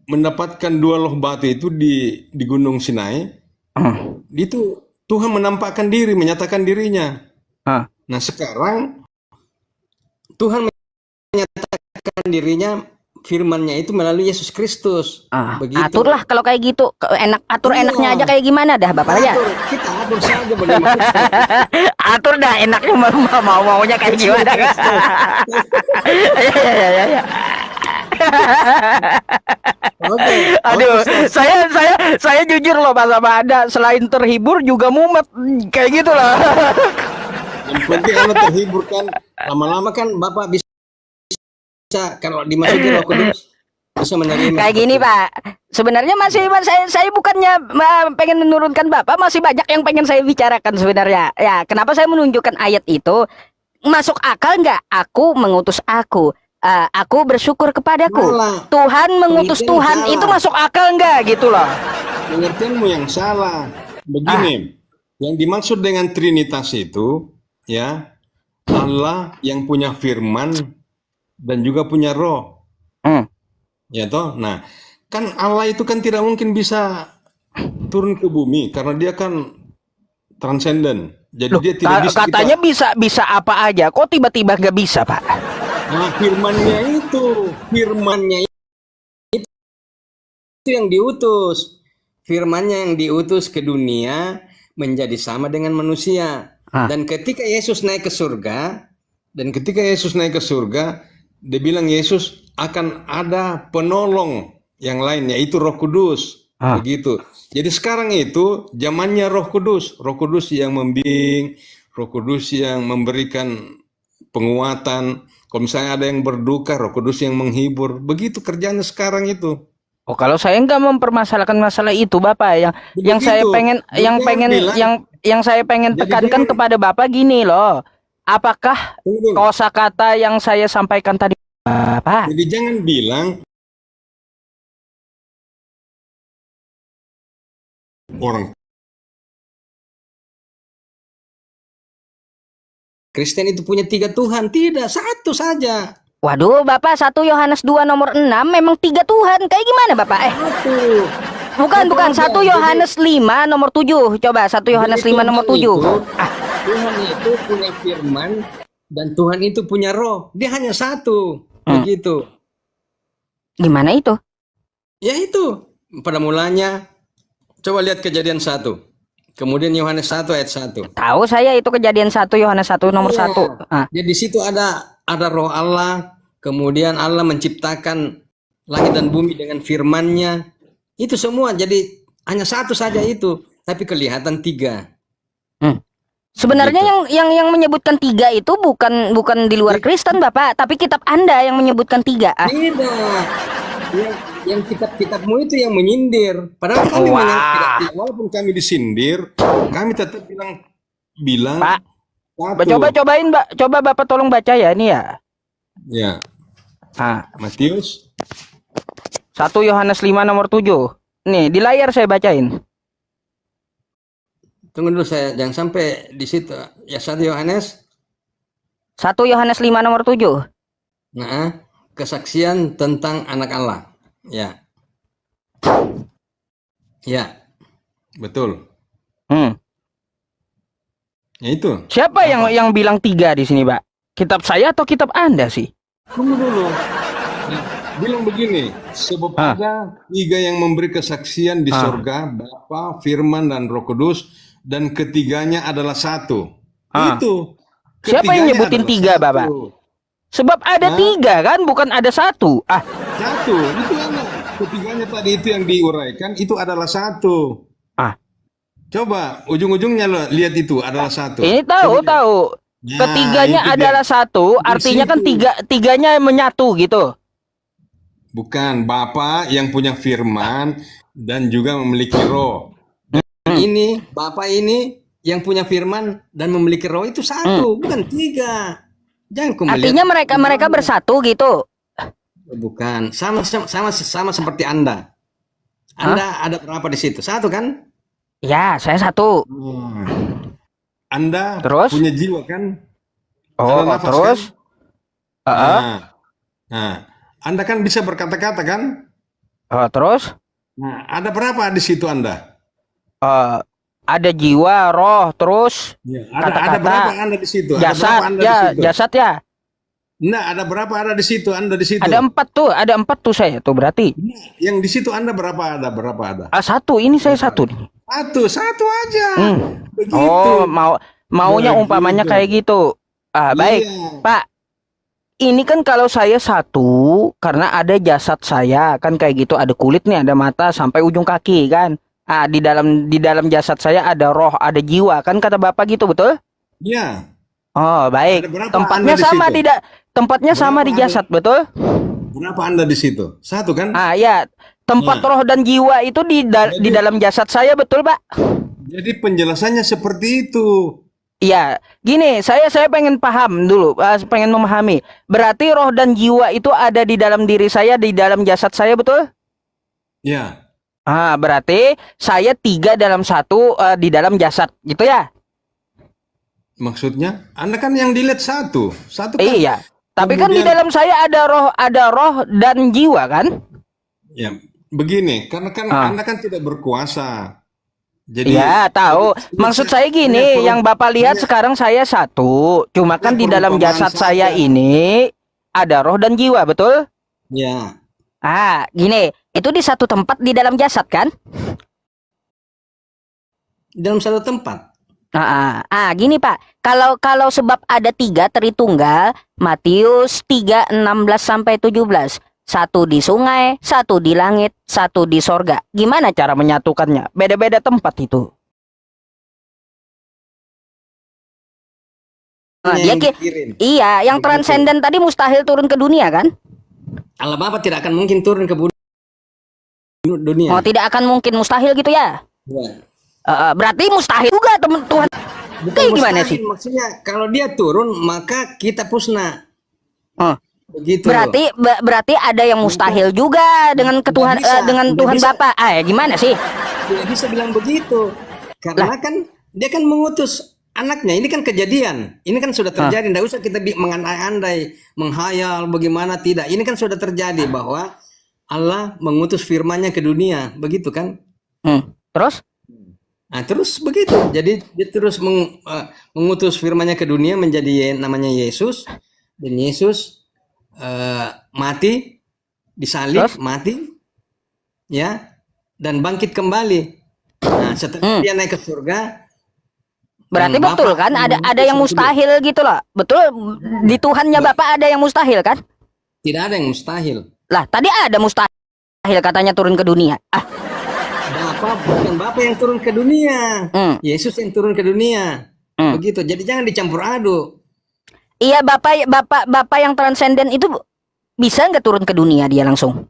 mendapatkan 2 loh batu itu di Gunung Sinai, itu Tuhan menampakkan diri, menyatakan dirinya. Nah, sekarang Tuhan menyatakan dirinya, firman-Nya itu melalui Yesus Kristus. Begitu. Aturlah kalau kayak gitu. Enaknya aja kayak gimana dah Bapak ya? Kita atur saja bagaimana. Atur dah enaknya maunya kayak gimana. Ya. Aduh, saya jujur loh Mas, sama Anda selain terhibur juga mumet kayak gitu loh. Yang penting Anda terhibur kan, lama-lama kan Bapak bisa kalau dimasuki Roh Kudus bisa menerima. Kayak gini Pak, sebenarnya saya bukannya pengen menurunkan Bapak, masih banyak yang pengen saya bicarakan sebenarnya. Ya, kenapa saya menunjukkan ayat itu? Masuk akal nggak? Aku mengutus aku bersyukur kepadaku. Tuhan mengutus Tuhan, itu masuk akal nggak gitu loh? Pengertianmu yang salah. Begini, yang dimaksud dengan Trinitas itu, ya, Allah yang punya firman dan juga punya roh. Ya toh? Nah, kan Allah itu kan tidak mungkin bisa turun ke bumi karena dia kan transenden. Jadi dia tidak bisa. Katanya bisa apa aja. Kok tiba-tiba nggak bisa, Pak? Nah, firman-Nya itu yang diutus. Firman-Nya yang diutus ke dunia menjadi sama dengan manusia. Dan ketika Yesus naik ke surga, dia bilang Yesus akan ada penolong yang lain, yaitu Roh Kudus. Begitu. Jadi sekarang itu zamannya Roh Kudus yang membimbing, Roh Kudus yang memberikan penguatan. Kalau misalnya ada yang berduka, Roh Kudus yang menghibur. Begitu kerjanya sekarang itu. Oh, kalau saya nggak mempermasalahkan masalah itu, Bapak, yang saya pengen tekankan kepada Bapak gini loh. Apakah kosakata yang saya sampaikan tadi, Bapak? Jadi jangan bilang orang Kristen itu punya 3 Tuhan. Tidak, satu saja. Waduh, Bapak, 1 Yohanes 2 nomor 6 memang 3 Tuhan. Kayak gimana, Bapak? Bukan. 1 Yohanes 5 nomor 7. Coba 1 Yohanes 5 nomor 7. Tuhan itu punya firman Dan Tuhan itu punya roh, dia hanya satu. Begitu. Gimana itu? Ya itu, pada mulanya, coba lihat Kejadian 1. Kemudian Yohanes 1 ayat 1. Tahu saya itu Kejadian 1 Yohanes 1 nomor Iya. 1. Jadi di situ ada roh Allah, kemudian Allah menciptakan langit dan bumi dengan firman-Nya. Itu semua jadi hanya satu saja itu, tapi kelihatan 3. Sebenarnya Begitu. yang menyebutkan 3 itu bukan di luar Kristen, Bapak, tapi kitab Anda yang menyebutkan 3. Tidak. Yang kitab-kitabmu itu yang menyindir. Padahal kami tidak, Walaupun kami disindir, kami tetap bilang Pak, satu. cobain, Mbak. Coba Bapak tolong baca ya ini ya. Ya, Matius 1 Yohanes 5 nomor 7. Nih, di layar saya bacain. Tunggu dulu, saya jangan sampai di situ. Ya, 1 Yohanes. 1 Yohanes 5 nomor 7. Nah, kesaksian tentang anak Allah. Ya. Ya. betul. Ya itu. Siapa yang bilang 3 di sini, Pak? Kitab saya atau kitab Anda sih? Tunggu dulu. Bilang begini, sebab ada 3 yang memberi kesaksian di surga, Bapa, Firman, dan Roh Kudus, dan ketiganya adalah satu. Itu. Siapa yang nyebutin 3, Bapak? Sebab ada 3 kan, bukan ada 1. Satu. Itu yang ketiganya tadi itu yang diuraikan, itu adalah satu. Coba ujung-ujungnya lo lihat itu adalah satu. Ini tahu. Nah, Ketiganya itu adalah dia. satu, Di artinya kan situ. tiganya menyatu gitu. Bukan, Bapa yang punya firman dan juga memiliki roh. Ini Bapak ini yang punya firman dan memiliki roh itu satu, bukan 3. Jangan kau melihat. Artinya mereka bersatu gitu. Bukan, sama seperti Anda. Anda ada berapa di situ? 1 kan? Ya, saya 1. Anda Terus? punya jiwa kan? Oh, Ada nafas, terus? kan? Nah, Anda kan bisa berkata-kata kan? Terus? Nah, ada berapa di situ Anda? Ada jiwa, roh, terus Ya, kata-kata, ada berapa Anda di situ? Ada jasad, berapa Anda di situ? jasad ya. Nah, ada berapa ada di situ? Anda di situ? Ada 4 tuh saya tuh berarti. Nah, yang di situ Anda berapa ada? Berapa ada? 1, ini saya 1 nih. Satu aja. Begitu. Oh, maunya Begitu. umpamanya kayak gitu. Baik, Iya. Pak. Ini kan kalau saya 1, karena ada jasad saya kan kayak gitu, ada kulit nih, ada mata sampai ujung kaki kan. Di dalam jasad saya ada roh, ada jiwa kan kata Bapak gitu, betul? Iya. Oh, baik. Ada berapa Tempatnya Anda di sama situ? tidak? Tempatnya sama di Berapa jasad, betul? Berapa Anda di situ? 1 kan? Ya. Tempat roh dan jiwa itu di dalam jasad saya, betul, Pak? Jadi penjelasannya seperti itu. Iya, gini, saya pengen paham dulu, pengen memahami. Berarti roh dan jiwa itu ada di dalam diri saya, di dalam jasad saya, betul? Ya. Berarti saya 3 dalam 1 di dalam jasad, gitu ya? Maksudnya, Anda kan yang dilihat satu kan? Iya. Tapi kan di dalam saya ada roh dan jiwa kan? Ya, begini, karena kan Anda kan tidak berkuasa. Jadi Iya, tahu. Maksud saya gini, yang Bapak lihat sekarang saya 1, cuma kan di dalam jasad saya ini ada roh dan jiwa, betul? Ya. Gini, itu di satu tempat di dalam jasad kan? Dalam satu tempat. Gini Pak, kalau sebab ada 3 Tritunggal, Matius 3:16-17. 1 di sungai, 1 di langit, 1 di sorga. Gimana cara menyatukannya? Beda-beda tempat itu. Iya, yang transenden tadi mustahil turun ke dunia kan? Allah Bapa tidak akan mungkin turun ke dunia. Oh, tidak akan mungkin, mustahil gitu ya? Ya. Berarti mustahil juga teman Tuhan. Kayak gimana sih? Maksudnya kalau dia turun maka kita pusna. Begitu. Berarti ada yang mustahil juga dengan dengan Tuhan Bapa. Gimana sih? Tidak bisa bilang begitu. Karena kan dia kan mengutus anaknya. Ini kan kejadian. Ini kan sudah terjadi. Tidak usah kita mengandai-andai, menghayal bagaimana, tidak. Ini kan sudah terjadi bahwa Allah mengutus firman-Nya ke dunia. Begitu kan? Terus? Nah, terus begitu. Jadi dia terus mengutus firman-Nya ke dunia menjadi namanya Yesus, dan Yesus mati, disalib, Terus? mati, ya, dan bangkit kembali. Nah, setelah dia naik ke surga, Berarti dan betul Bapa kan? akan Ada mengutus yang Roh Kudus. mustahil gitu loh. Betul, di Tuhannya Bapak ada yang mustahil kan? Tidak ada yang mustahil. Lah, tadi ada mustahil katanya turun ke dunia. Ah, Bukan Bapa yang turun ke dunia. hmm, Yesus yang turun ke dunia. hmm. Begitu. Jadi jangan dicampur aduk. Iya, Bapak yang transenden itu bisa nggak turun ke dunia dia langsung?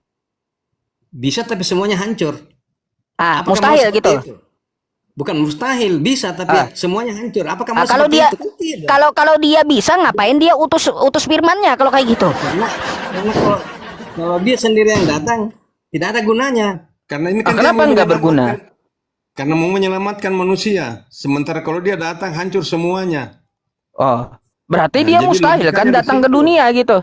Bisa tapi semuanya hancur. Ah, Apakah mau mustahil seperti gitu. itu? Bukan mustahil, bisa tapi Ah. semuanya hancur. Apakah mau Kalau seperti dia itu? Kan tidak. kalau dia bisa ngapain dia utus firmannya kalau kayak gitu? Karena kalau dia sendiri yang datang, tidak ada gunanya. Karena ini kan dia Kenapa mau nggak berguna? karena mau menyelamatkan manusia. Sementara kalau dia datang hancur semuanya. Oh, berarti Nah, dia jadi mustahil kan logikanya di datang ke situ. dunia gitu.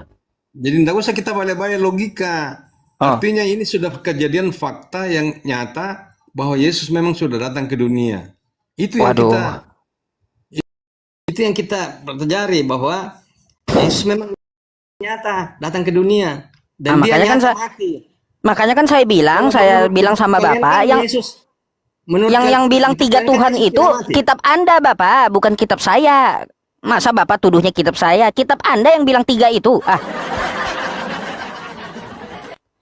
Jadi tidak usah kita balik-balik logika. Oh. Artinya ini sudah kejadian fakta yang nyata bahwa Yesus memang sudah datang ke dunia. Itu yang Waduh. kita pelajari bahwa Yesus memang nyata datang ke dunia dan dia makanya kan nyata mati. Makanya kan saya bilang sama Kalian Bapak kan yang Yesus, menurut yang bilang hidup 3 kalian kan Tuhan Yesus itu tidak mati. kitab Anda, Bapak, bukan kitab saya. Masa Bapak tuduhnya kitab saya? Kitab Anda yang bilang 3 itu. Ah,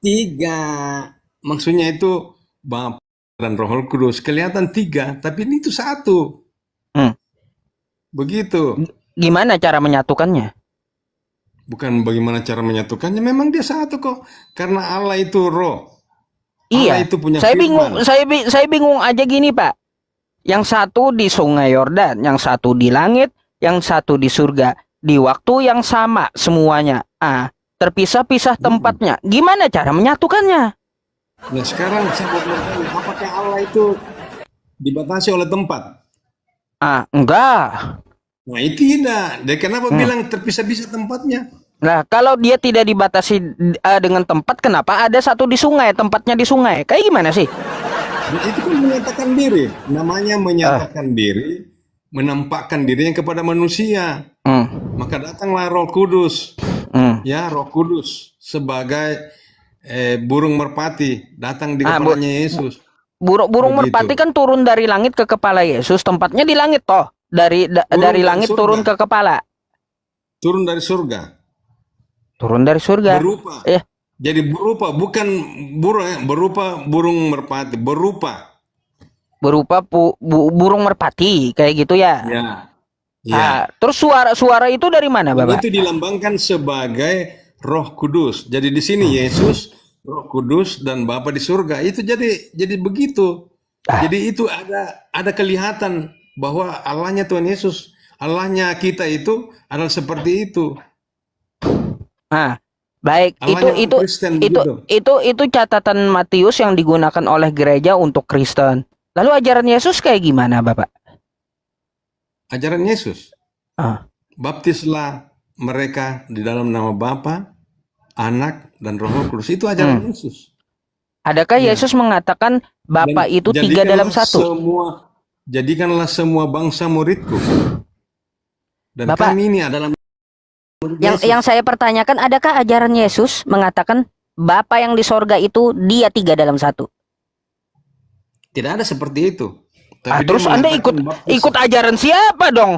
3. Maksudnya itu Bapa dan Roh Kudus. Kelihatan 3, tapi ini itu 1. Begitu. gimana cara menyatukannya? Bukan bagaimana cara menyatukannya, memang dia 1 kok. Karena Allah itu roh. Iya. Allah itu punya Saya firman. bingung, saya bingung aja gini, Pak. Yang satu di Sungai Yordan, yang satu di langit, yang satu di surga, di waktu yang sama semuanya. Ah, terpisah-pisah tempatnya. Gimana cara menyatukannya? Nah sekarang saya mau bertanya, apakah Allah itu dibatasi oleh tempat? Ah, enggak. Nah itu tidak. Dia kenapa bilang terpisah-pisah tempatnya? Nah, kalau dia tidak dibatasi dengan tempat, kenapa ada satu di sungai, tempatnya di sungai? Kayak gimana sih? Nah, itu kan menyatakan diri. Namanya menyatakan diri, menampakkan dirinya kepada manusia. Maka datanglah Roh Kudus. Ya, Roh Kudus sebagai burung merpati datang di kepalanya Yesus. Burung merpati kan turun dari langit ke kepala Yesus, tempatnya di langit toh. Dari langit surga. turun ke kepala. Turun dari surga. Turun dari surga. Berupa. Eh, Jadi berupa, bukan burung, berupa burung merpati, berupa burung merpati kayak gitu ya. Ya. Ah, terus suara itu dari mana, Dan Bapak? itu dilambangkan sebagai Roh Kudus. Jadi di sini Yesus, Roh Kudus dan Bapa di surga. Itu jadi begitu. Jadi itu ada kelihatan bahwa Allahnya Tuhan Yesus, Allahnya kita itu adalah seperti itu. Nah, baik, Allahnya Kristen begitu. itu catatan Matius yang digunakan oleh gereja untuk Kristen. Lalu ajaran Yesus kayak gimana, Bapak? Ajaran Yesus. Baptislah mereka di dalam nama Bapa, Anak, dan Roh Kudus. Itu ajaran Yesus. Adakah Yesus mengatakan Bapa itu 3 dalam 1? Jadikanlah semua bangsa muridku. Dan Bapak, kami ini adalah yang saya pertanyakan, adakah ajaran Yesus mengatakan Bapa yang di sorga itu dia 3 dalam 1? Tidak ada seperti itu. Tapi terus Anda ikut ajaran siapa dong?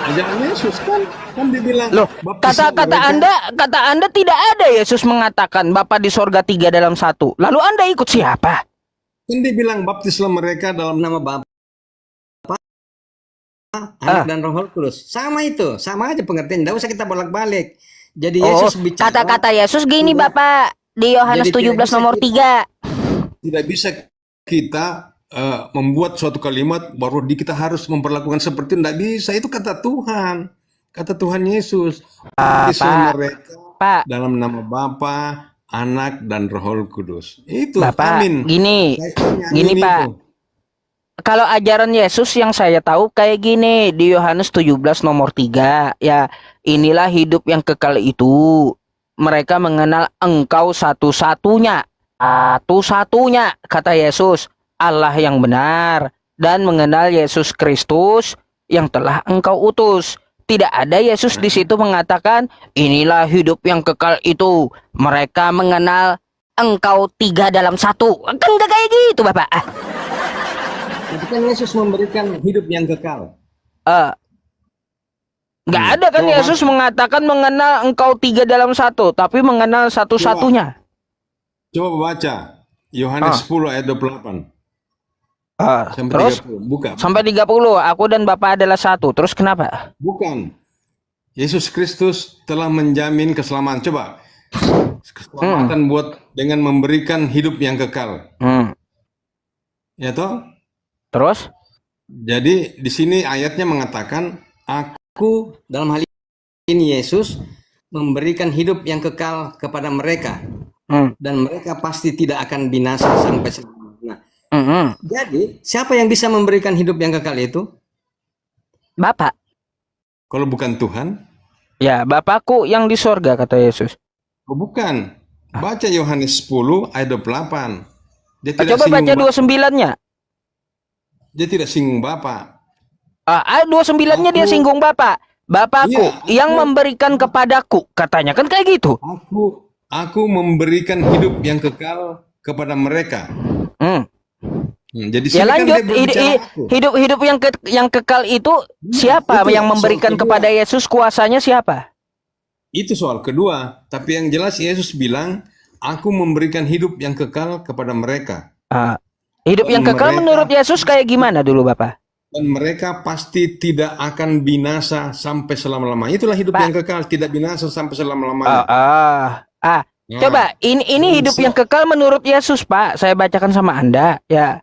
Ajaran Yesus kan dibilang. Loh, kata Anda tidak ada Yesus mengatakan Bapa di sorga 3 dalam 1. Lalu Anda ikut siapa? Kan dibilang baptislah mereka dalam Nama Bapa, Anak dan Roh Kudus. Sama itu, sama aja pengertian. Tidak usah kita bolak-balik. Jadi Yesus bicara. Kata-kata Yesus gini, Bapak, di Yohanes 17 nomor 3. Tidak bisa kita membuat suatu kalimat baru kita harus memperlakukan seperti itu. Tidak bisa, itu kata Tuhan. Kata Tuhan Yesus. Baptislah mereka dalam nama Bapa, Anak, dan Roh Kudus. Itu, Bapak, amin. Gini Pak. Kalau ajaran Yesus yang saya tahu kayak gini, di Yohanes 17 nomor 3, ya, inilah hidup yang kekal itu, mereka mengenal Engkau satu-satunya, kata Yesus, Allah yang benar dan mengenal Yesus Kristus yang telah engkau utus. Tidak ada Yesus di situ mengatakan, inilah hidup yang kekal itu. Mereka mengenal engkau 3 dalam 1. Kan enggak kayak gitu, Bapak. Tapi kan Yesus memberikan hidup yang kekal. Nggak ada kan Coba Yesus mengatakan mengenal engkau 3 dalam 1, tapi mengenal satu-satunya. Coba baca Yohanes 10 ayat 28 sampai Terus 30. Bukan. sampai 30, aku dan Bapa adalah satu. Terus kenapa? Bukan. Yesus Kristus telah menjamin keselamatan. Coba. Keselamatan buat dengan memberikan hidup yang kekal. Ya toh? Terus? Jadi di sini ayatnya mengatakan Aku dalam hal ini Yesus memberikan hidup yang kekal kepada mereka. Dan mereka pasti tidak akan binasa sampai selamanya. Jadi siapa yang bisa memberikan hidup yang kekal itu? Bapak. kalau bukan Tuhan, Ya, Bapakku yang di sorga, kata Yesus. oh bukan. Baca Yohanes 10 ayat 28. Dia tidak Coba baca singgung 29-nya. Dia tidak singgung Bapa. Ayat 29-nya dia Aku- singgung Bapak. Bapakku Iya, yang memberikan kepadaku, katanya kan kayak gitu. Aku memberikan hidup yang kekal kepada mereka. Jadi Ya sini kan lanjut, dia berbicara aku. hidup yang kekal itu siapa itu yang soal memberikan kedua. kepada Yesus, kuasanya siapa? Itu soal kedua. Tapi yang jelas Yesus bilang, aku memberikan hidup yang kekal kepada mereka. Hidup yang kekal Mereka- menurut Yesus kayak gimana dulu, Bapak? Dan mereka pasti tidak akan binasa sampai selama-lamanya. Itulah hidup Pak. yang kekal, tidak binasa sampai selama-lamanya. Nah, Coba, ini hidup yang kekal menurut Yesus, Pak. Saya bacakan sama Anda, ya.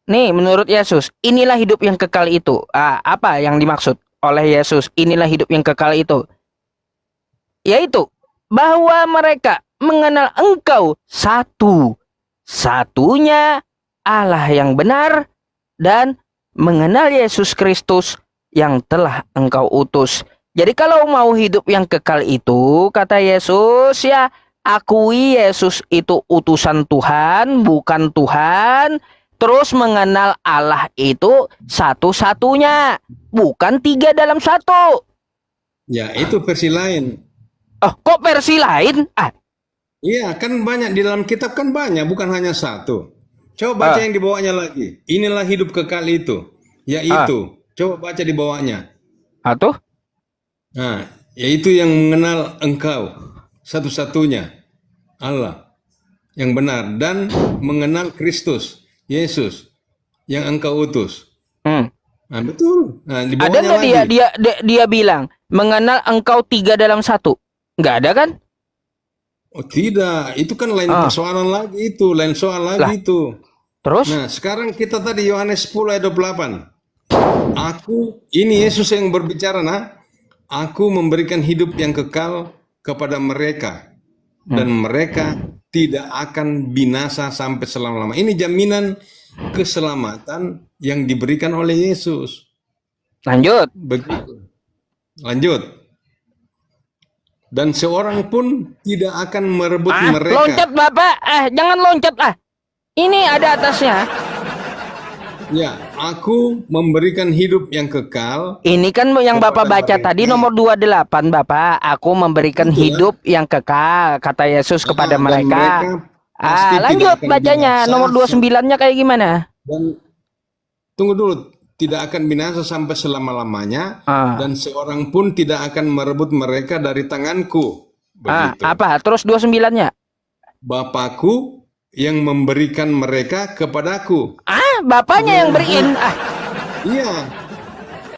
Nih, menurut Yesus, inilah hidup yang kekal itu. Apa yang dimaksud oleh Yesus? Inilah hidup yang kekal itu. Yaitu bahwa mereka mengenal Engkau satu-satunya Allah yang benar dan mengenal Yesus Kristus yang telah Engkau utus. Jadi kalau mau hidup yang kekal itu, kata Yesus, ya akui Yesus itu utusan Tuhan, bukan Tuhan. Terus mengenal Allah itu satu-satunya, bukan 3 dalam 1. ya itu versi lain. Oh, kok versi lain? Iya, kan banyak di dalam kitab kan banyak, bukan hanya satu. Coba baca yang di bawahnya lagi. Inilah hidup kekal itu, yaitu. Coba baca di bawahnya. Tuh? Nah, yaitu yang mengenal Engkau satu-satunya Allah yang benar dan mengenal Kristus Yesus yang Engkau utus. Nah, betul. Nah, di Ada bawahnya nggak lagi. dia bilang mengenal Engkau 3 dalam 1? Nggak ada kan? Oh, tidak, itu kan lain persoalan lagi itu, lain soal lagi itu. Terus? Nah, sekarang kita tadi Yohanes 10 ayat 28. Ini Yesus yang berbicara, nah. Aku memberikan hidup yang kekal kepada mereka dan mereka tidak akan binasa sampai selama-lama. Ini jaminan keselamatan yang diberikan oleh Yesus. Lanjut. Begitu. Lanjut. Dan seorang pun tidak akan merebut mereka. Loncat, Bapak. Jangan loncat. Ini ada atasnya. Ya, aku memberikan hidup yang kekal. Ini kan yang Bapak kepada baca mereka. tadi nomor 28, Bapak. Aku memberikan hidup yang kekal, kata Yesus kepada Dan mereka. pasti tidak Lanjut akan bacanya. binasa. Nomor 29-nya kayak gimana? Dan tunggu dulu, tidak akan binasa sampai selama-lamanya, dan seorang pun tidak akan merebut mereka dari tanganku. Begitu. Apa? Terus 29-nya? Bapakku yang memberikan mereka kepadaku. Bapaknya yang beriin. Iya,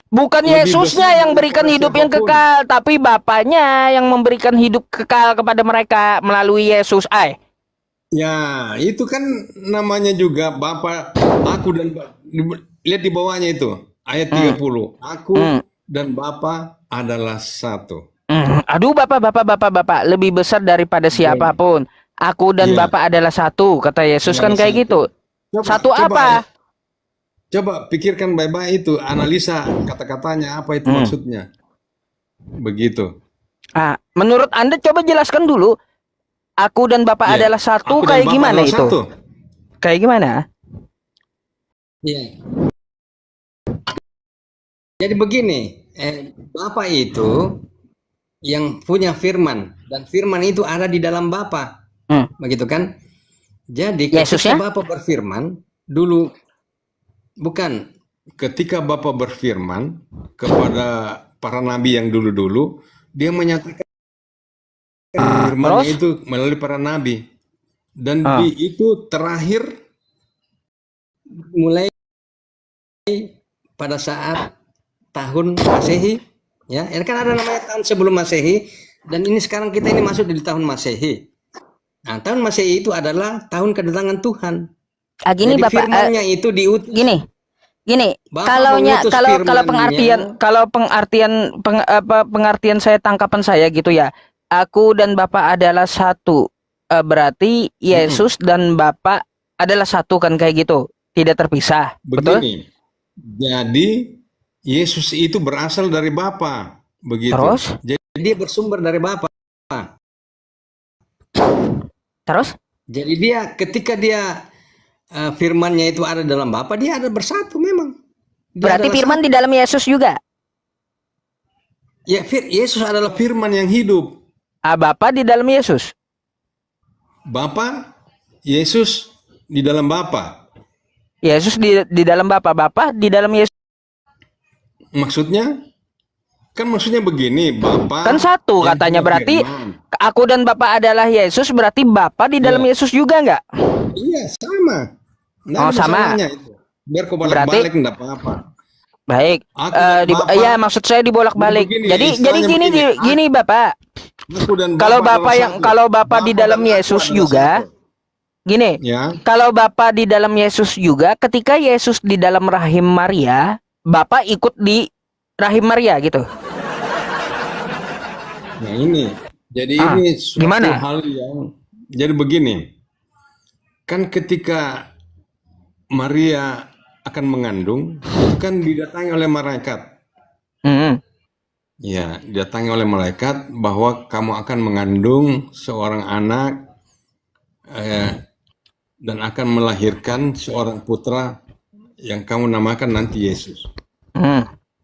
Bukan Lebih Yesusnya besar yang berikan daripada hidup yang siapapun. kekal, tapi Bapaknya yang memberikan hidup kekal kepada mereka melalui Yesus. ya itu kan namanya juga Bapa. Aku dan lihat di bawahnya itu ayat 30. Aku dan Bapa adalah satu. Aduh, Bapak, lebih besar daripada siapapun. Aku dan Iya. Bapak adalah satu, kata Yesus kan Adalah kayak satu. gitu. Satu apa? Coba pikirkan baik-baik itu, analisa kata-katanya apa itu maksudnya. Begitu. Menurut Anda coba jelaskan dulu. Aku dan Bapak Iya, adalah satu aku dan kayak Bapa gimana adalah itu? satu. Kayak gimana? Iya. Jadi begini, Bapa itu yang punya firman, dan firman itu ada di dalam Bapa. Begitu kan? Jadi ketika Bapa berfirman dulu, bukan ketika Bapa berfirman kepada para nabi yang dulu-dulu, dia menyatakan firman-Nya itu melalui para nabi. Dan itu terakhir mulai pada saat tahun Masehi, ya. Ini kan ada namanya tahun sebelum Masehi, dan ini sekarang kita ini masuk di tahun Masehi. Nah, tahun Masehi itu adalah tahun kedatangan Tuhan. Gini, jadi Bapak, firman-Nya itu diutus. Gini, pengertian saya, tangkapan saya gitu ya. Aku dan Bapak adalah satu. Berarti Yesus dan Bapak adalah satu kan, kayak gitu. Tidak terpisah. begini. Betul? Jadi Yesus itu berasal dari Bapa, begitu. Terus? Jadi dia bersumber dari Bapa. Terus? Jadi dia ketika dia firman-Nya itu ada dalam Bapa, dia ada bersatu memang. Berarti firman di dalam Yesus juga? Ya, Yesus adalah firman yang hidup. Bapa di dalam Yesus? Bapa, Yesus di dalam Bapa. Yesus di dalam Bapa, Bapa di dalam Yesus. Maksudnya? Kan maksudnya begini, Bapa kan satu katanya, berarti firman. Aku dan Bapak adalah Yesus, berarti Bapa di dalam Yesus juga enggak? Iya, sama. Sama. Itu. Biar kau balik-balik enggak apa-apa. Baik. Ya, maksud saya dibolak-balik. Jadi gini Bapak. Kalau Bapak di dalam Yesus juga, gini. Ya. Kalau Bapak di dalam Yesus juga, ketika Yesus di dalam rahim Maria, Bapak ikut di rahim Maria gitu. Nah ini, jadi ini suatu hal yang, jadi begini, kan ketika Maria akan mengandung, itu kan didatangi oleh malaikat. Ya, didatangi oleh malaikat bahwa kamu akan mengandung seorang anak dan akan melahirkan seorang putra yang kamu namakan nanti Yesus.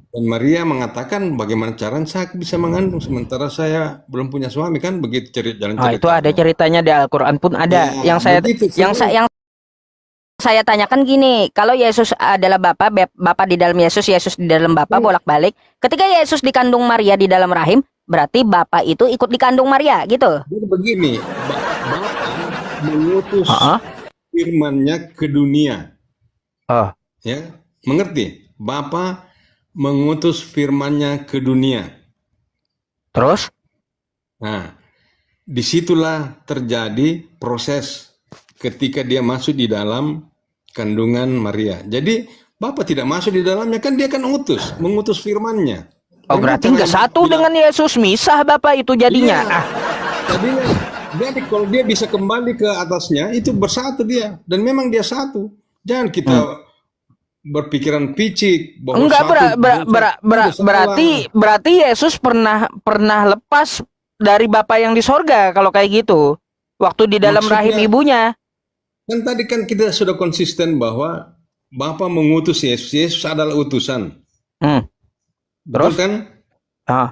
Dan Maria mengatakan, bagaimana caranya saya bisa mengandung sementara saya belum punya suami, kan begitu jalan cerita. Itu ada ceritanya di Al-Qur'an pun ada. Ya, yang saya tanyakan gini, kalau Yesus adalah Bapa di dalam Yesus, Yesus di dalam Bapa, bolak-balik. Ketika Yesus dikandung Maria di dalam rahim, berarti Bapa itu ikut dikandung Maria gitu. Jadi begini, Bapa mengutus firman-Nya ke dunia. Ya, mengerti? Bapa mengutus firman-Nya ke dunia. Terus? Nah, disitulah terjadi proses ketika dia masuk di dalam kandungan Maria. Jadi Bapa tidak masuk di dalamnya, kan dia kan mengutus firman-Nya. Berarti nggak satu dengan Yesus, misah Bapak itu jadinya. Iya. Tadinya, jadi kalau dia bisa kembali ke atasnya, itu bersatu dia, dan memang dia satu. Jangan kita berpikiran picik bahwa berarti Yesus pernah lepas dari Bapa yang di sorga kalau kayak gitu, waktu di dalam rahim ibunya. Kan tadi kan kita sudah konsisten bahwa Bapa mengutus Yesus. Yesus adalah utusan. Terus kan?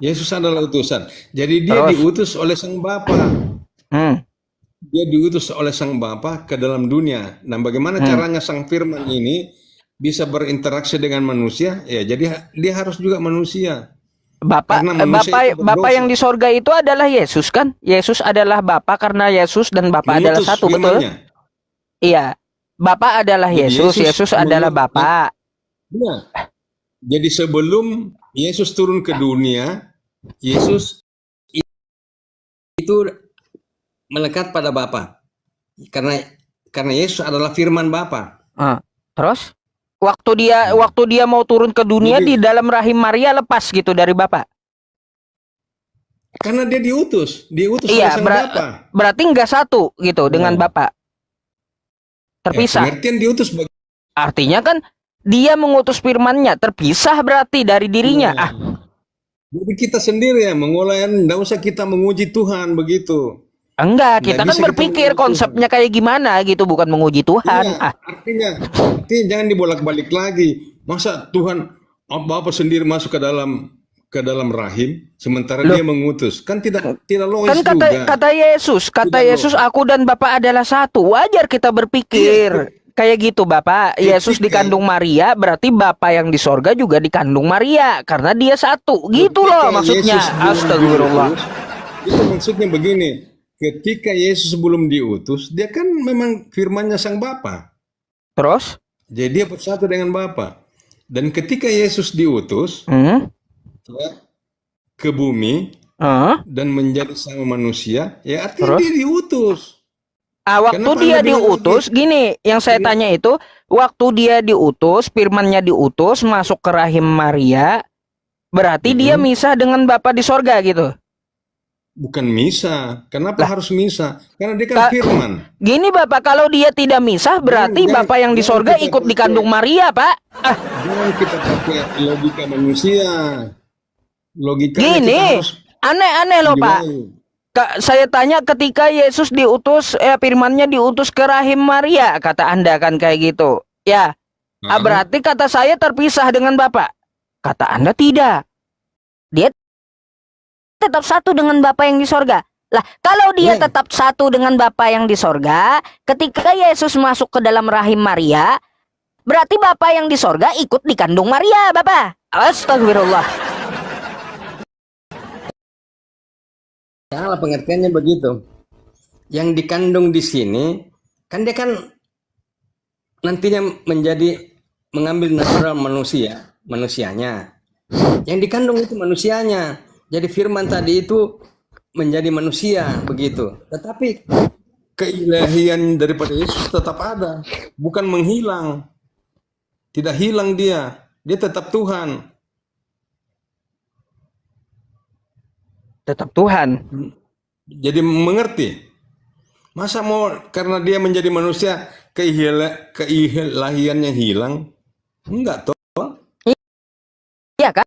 Yesus adalah utusan. Jadi dia diutus oleh Sang Bapa. Dia diutus oleh Sang Bapa ke dalam dunia. Nah, bagaimana caranya Sang Firman ini bisa berinteraksi dengan manusia? Ya, jadi dia harus juga manusia. Bapa yang di sorga itu adalah Yesus kan? Yesus adalah Bapa karena Yesus dan Bapa adalah satu, betul? Iya. Bapa adalah Yesus adalah Bapa. Iya. Jadi sebelum Yesus turun ke dunia, Yesus itu melekat pada Bapa. Karena Yesus adalah firman Bapa. Terus? Waktu dia mau turun ke dunia, di dalam rahim Maria lepas gitu dari Bapa. Karena dia diutus oleh Sang Bapa. Berarti nggak satu gitu dengan Bapa. Terpisah. Diutus artinya kan dia mengutus firman-Nya, terpisah berarti dari dirinya. Jadi kita sendiri ya mengolah, enggak usah kita menguji Tuhan begitu. Enggak, Nggak kita kan bisa kita berpikir menguji Tuhan. konsepnya kayak gimana gitu, bukan menguji Iya, Tuhan. Ah, artinya jangan dibolak-balik lagi. Masa Tuhan Bapa sendiri masuk ke dalam rahim, sementara loh, Dia mengutus, kan tidak kan logis kata juga, kata tidak Yesus, logis. aku dan Bapa adalah satu. Wajar kita Iya, berpikir kayak gitu, Bapak. Yesus ketika dikandung Maria, berarti Bapa yang di sorga juga dikandung Maria, karena dia satu. Gitu loh ketika maksudnya. Yesus belum Astagfirullah. diutus, itu maksudnya begini. Ketika Yesus belum diutus, dia kan memang firman-Nya Sang Bapa. Terus? Jadi dia bersatu dengan Bapa. Dan ketika Yesus diutus Hmm? ya, ke bumi Hah? dan menjadi sama manusia, ya artinya Terus? dia diutus. Waktu Kenapa dia Anda bilang lagi? diutus, gini, yang saya Kenapa? tanya itu, waktu dia diutus, firmannya diutus, masuk ke rahim Maria, berarti dia Mm-mm. misah dengan Bapa di sorga gitu. Bukan misa. Kenapa Lah, harus misa? Karena dia kan firman. gini Bapak, kalau dia tidak misah, berarti Jangan, Bapak yang di jangan sorga kita ikut pakai, dikandung Maria, Pak. Ah, jangan kita pakai logika manusia. Logikanya kita gini, harus aneh-aneh loh Pak. jiwai. Saya tanya ketika Yesus diutus, firmannya diutus ke rahim Maria, kata Anda kan kayak gitu. Ya, Hah? berarti kata saya terpisah dengan Bapak. Kata Anda tidak. Dia tetap satu dengan Bapa yang di sorga. Lah, kalau dia Ya, tetap satu dengan Bapa yang di sorga, ketika Yesus masuk ke dalam rahim Maria, berarti Bapa yang di sorga ikut dikandung Maria, Bapak. Astagfirullah. Salah pengertiannya begitu. Yang dikandung di sini, kan dia kan nantinya mengambil natural manusianya. Yang dikandung itu manusianya. Jadi firman tadi itu menjadi manusia begitu. Tetapi keilahian daripada Yesus tetap ada, bukan menghilang. Tidak hilang dia tetap Tuhan. Tetap Tuhan. Jadi mengerti. Masa mau karena dia menjadi manusia keilahiannya hilang? Enggak toh. Iya kan?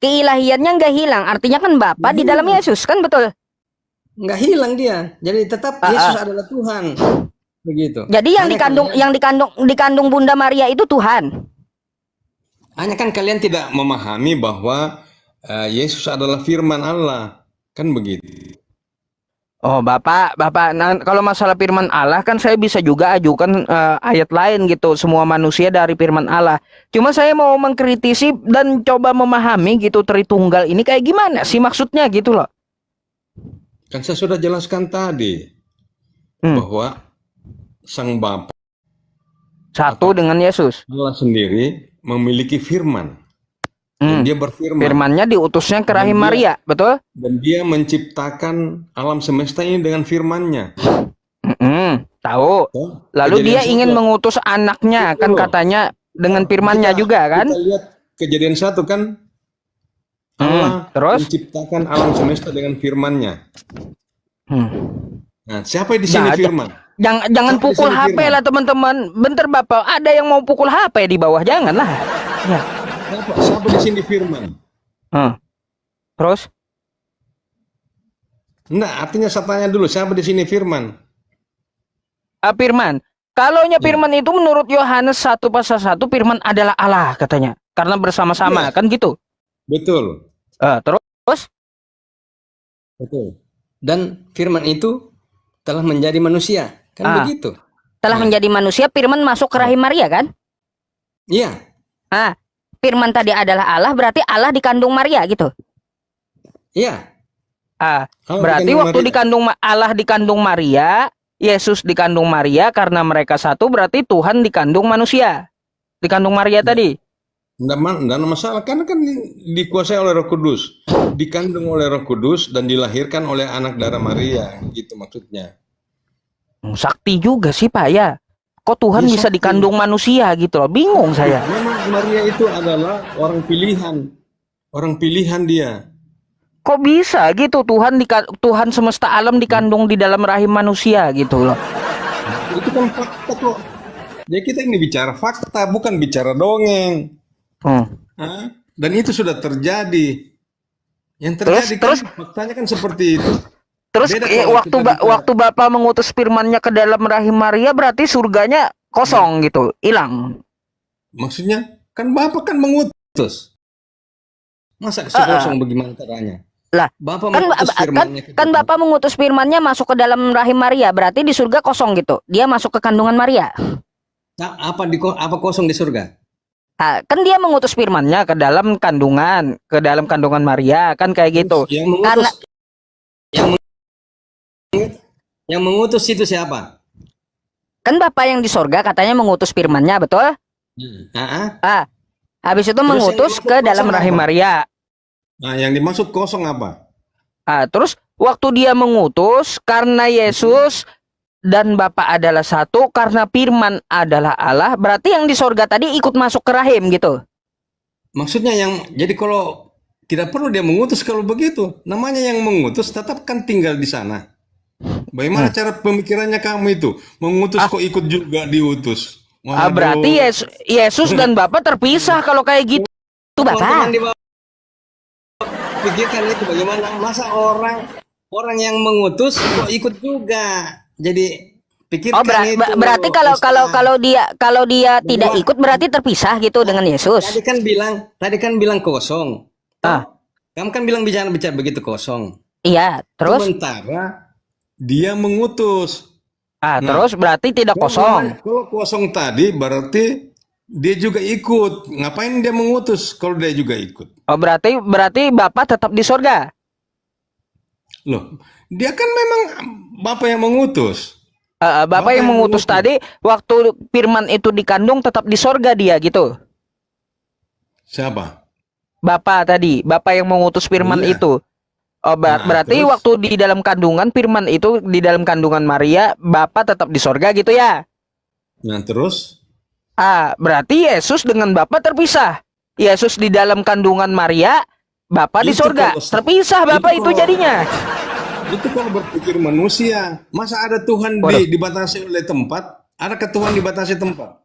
Keilahiannya nggak hilang. Artinya kan Bapa di dalam Yesus, kan betul? nggak hilang dia. Jadi tetap Yesus adalah Tuhan. Begitu. Jadi yang dikandung Bunda Maria itu Tuhan. Hanya kan kalian tidak memahami bahwa Yesus adalah firman Allah. Kan begitu. Oh, Bapak, nah, kalau masalah firman Allah kan saya bisa juga ajukan ayat lain gitu, semua manusia dari firman Allah. Cuma saya mau mengkritisi dan coba memahami gitu Tritunggal ini kayak gimana sih maksudnya gitu loh. Kan saya sudah jelaskan tadi bahwa Sang Bapa satu dengan Yesus. Allah sendiri memiliki firman. Dan dia berfirman. Firmannya diutusnya ke rahim Maria, betul? Dan dia menciptakan alam semesta ini dengan firman-Nya. Tahu. Lalu dia ingin mengutus anaknya, kan katanya dengan firman-Nya juga kan? Kita lihat Kejadian 1 kan, Allah terus menciptakan alam semesta dengan firman-Nya. Nah, siapa di sini firman? Jangan Siapa pukul di sini HP firman? lah teman-teman. Bentar Bapak, ada yang mau pukul HP di bawah, janganlah. Ya. Siapa di sini firman? Terus? Nah, artinya saya tanya dulu, siapa di sini firman? Firman. Kalaunya firman itu menurut Yohanes 1:1, firman adalah Allah katanya. Karena bersama-sama, kan gitu. Betul. Terus? Betul. Dan firman itu telah menjadi manusia. Kan begitu. Telah menjadi manusia, firman masuk ke rahim Maria kan? Iya. Firman tadi adalah Allah, berarti Allah dikandung Maria gitu. Iya. Berarti waktu Allah dikandung Maria, Yesus dikandung Maria, karena mereka satu, berarti Tuhan dikandung manusia. Dikandung Maria tadi. Tidak masalah, karena kan dikuasai oleh Roh Kudus. Dikandung oleh Roh Kudus dan dilahirkan oleh anak darah Maria, gitu maksudnya. Sakti juga sih Pak ya. Kok Tuhan bisa dikandung manusia gitu loh, bingung saya. Memang Maria itu adalah orang pilihan. Orang pilihan dia. Kok bisa gitu Tuhan semesta alam dikandung di dalam rahim manusia gitu loh. Itu kan fakta kok. Jadi kita ini bicara fakta, bukan bicara dongeng. Dan itu sudah terjadi. Yang terjadi kan faktanya kan seperti itu. Terus Beda kalau waktu kita bicara. waktu Bapak mengutus firman-Nya ke dalam rahim Maria berarti surganya kosong gitu, hilang. Maksudnya kan Bapak kan mengutus. Masa Ah, ah. kosong bagaimana caranya? Lah, Bapak kan mengutus firman-Nya ke kan kita. Bapak mengutus firman-Nya masuk ke dalam rahim Maria, berarti di surga kosong gitu. Dia masuk ke kandungan Maria. Nah, apa kosong di surga? Ah, kan dia mengutus firman-Nya ke dalam kandungan Maria, kan kayak gitu. Yang Karena mengutus yang mengutus itu siapa? kan Bapak yang di surga katanya mengutus firman-Nya, betul? Ah, Ah, habis itu Terus yang mengutus dimaksud ke dalam kosong rahim apa? Maria. Nah, yang dimaksud kosong apa? Ah, terus waktu dia mengutus karena Yesus dan Bapa adalah satu, karena firman adalah Allah, berarti yang di sorga tadi ikut masuk ke rahim gitu. Maksudnya jadi kalau tidak perlu dia mengutus kalau begitu. Namanya yang mengutus tetap kan tinggal di sana. Bagaimana cara pemikirannya kamu itu? Mengutus kok ikut juga diutus? Berarti Waduh. Yesus dan Bapa terpisah kalau kayak gitu, Teman-teman Bapak. di bawah pikirkan itu bagaimana? Masa orang yang mengutus kok ikut juga? Jadi pikirkan itu. Berarti kalau dia tidak Bagaimana? ikut berarti terpisah gitu dengan Yesus. Tadi kan bilang kosong. Ah, Kamu kan bilang bicara begitu kosong. iya, terus Sementara Dia mengutus. terus berarti tidak kosong. Kalau kosong tadi berarti dia juga ikut. Ngapain dia mengutus kalau dia juga ikut? Oh, berarti Bapak tetap di sorga. Loh, dia kan memang Bapak yang mengutus. Bapak yang mengutus tadi waktu firman itu dikandung tetap di sorga dia gitu. Siapa? Bapak yang mengutus firman Iya. itu. Oh, berarti terus? waktu di dalam kandungan firman itu di dalam kandungan Maria, Bapak tetap di sorga gitu ya. Nah, terus? Berarti Yesus dengan Bapak terpisah. Yesus di dalam kandungan Maria, Bapak di Itu sorga. kalau- Terpisah Bapak itu kalau- jadinya. Itu kalau berpikir manusia. Masa ada Tuhan Waduh. dibatasi oleh tempat? Adakah Tuhan dibatasi tempat?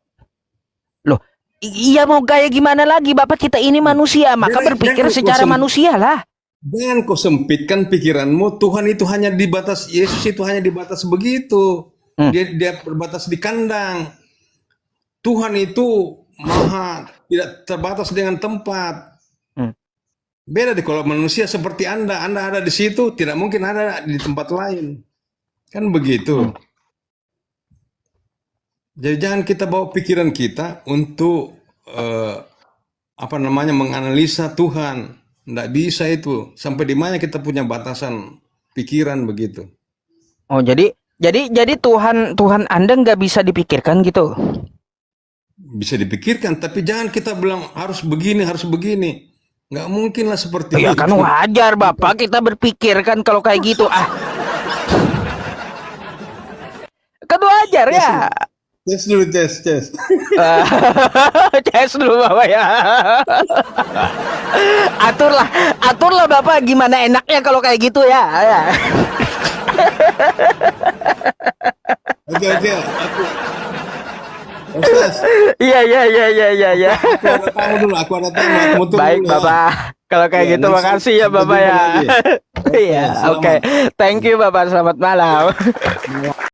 Loh, iya mau kayak gimana lagi Bapak, kita ini manusia, maka berpikir jangan secara kosong. manusia lah. Jangan kau sempitkan pikiranmu. Tuhan itu hanya dibatas, Yesus itu hanya dibatas begitu. Dia berbatas di kandang. Tuhan itu maha tidak terbatas dengan tempat. Beda deh kalau manusia seperti Anda ada di situ, tidak mungkin ada di tempat lain. Kan begitu. Jadi jangan kita bawa pikiran kita untuk menganalisa Tuhan. Nggak bisa itu. Sampai di mana kita punya batasan pikiran begitu. Oh, jadi Tuhan Anda nggak bisa dipikirkan gitu. Bisa dipikirkan, tapi jangan kita bilang harus begini, harus begini. Nggak mungkin lah seperti Ya itu. kan wajar Bapak kita berpikir kan kalau kayak gitu. Kan wajar ya. Tes dulu, tes. Tes dulu Bapak ya. Aturlah Bapak gimana enaknya kalau kayak gitu ya. Oke. Ustaz, Iya. aku ada tamu, aku mau tunggu Baik dulu ya. Bapak. Kalau kayak Ya, gitu nanti makasih ya sampai Bapak jumpa ya. lagi. Iya, selamat. oke. Thank you Bapak, selamat malam.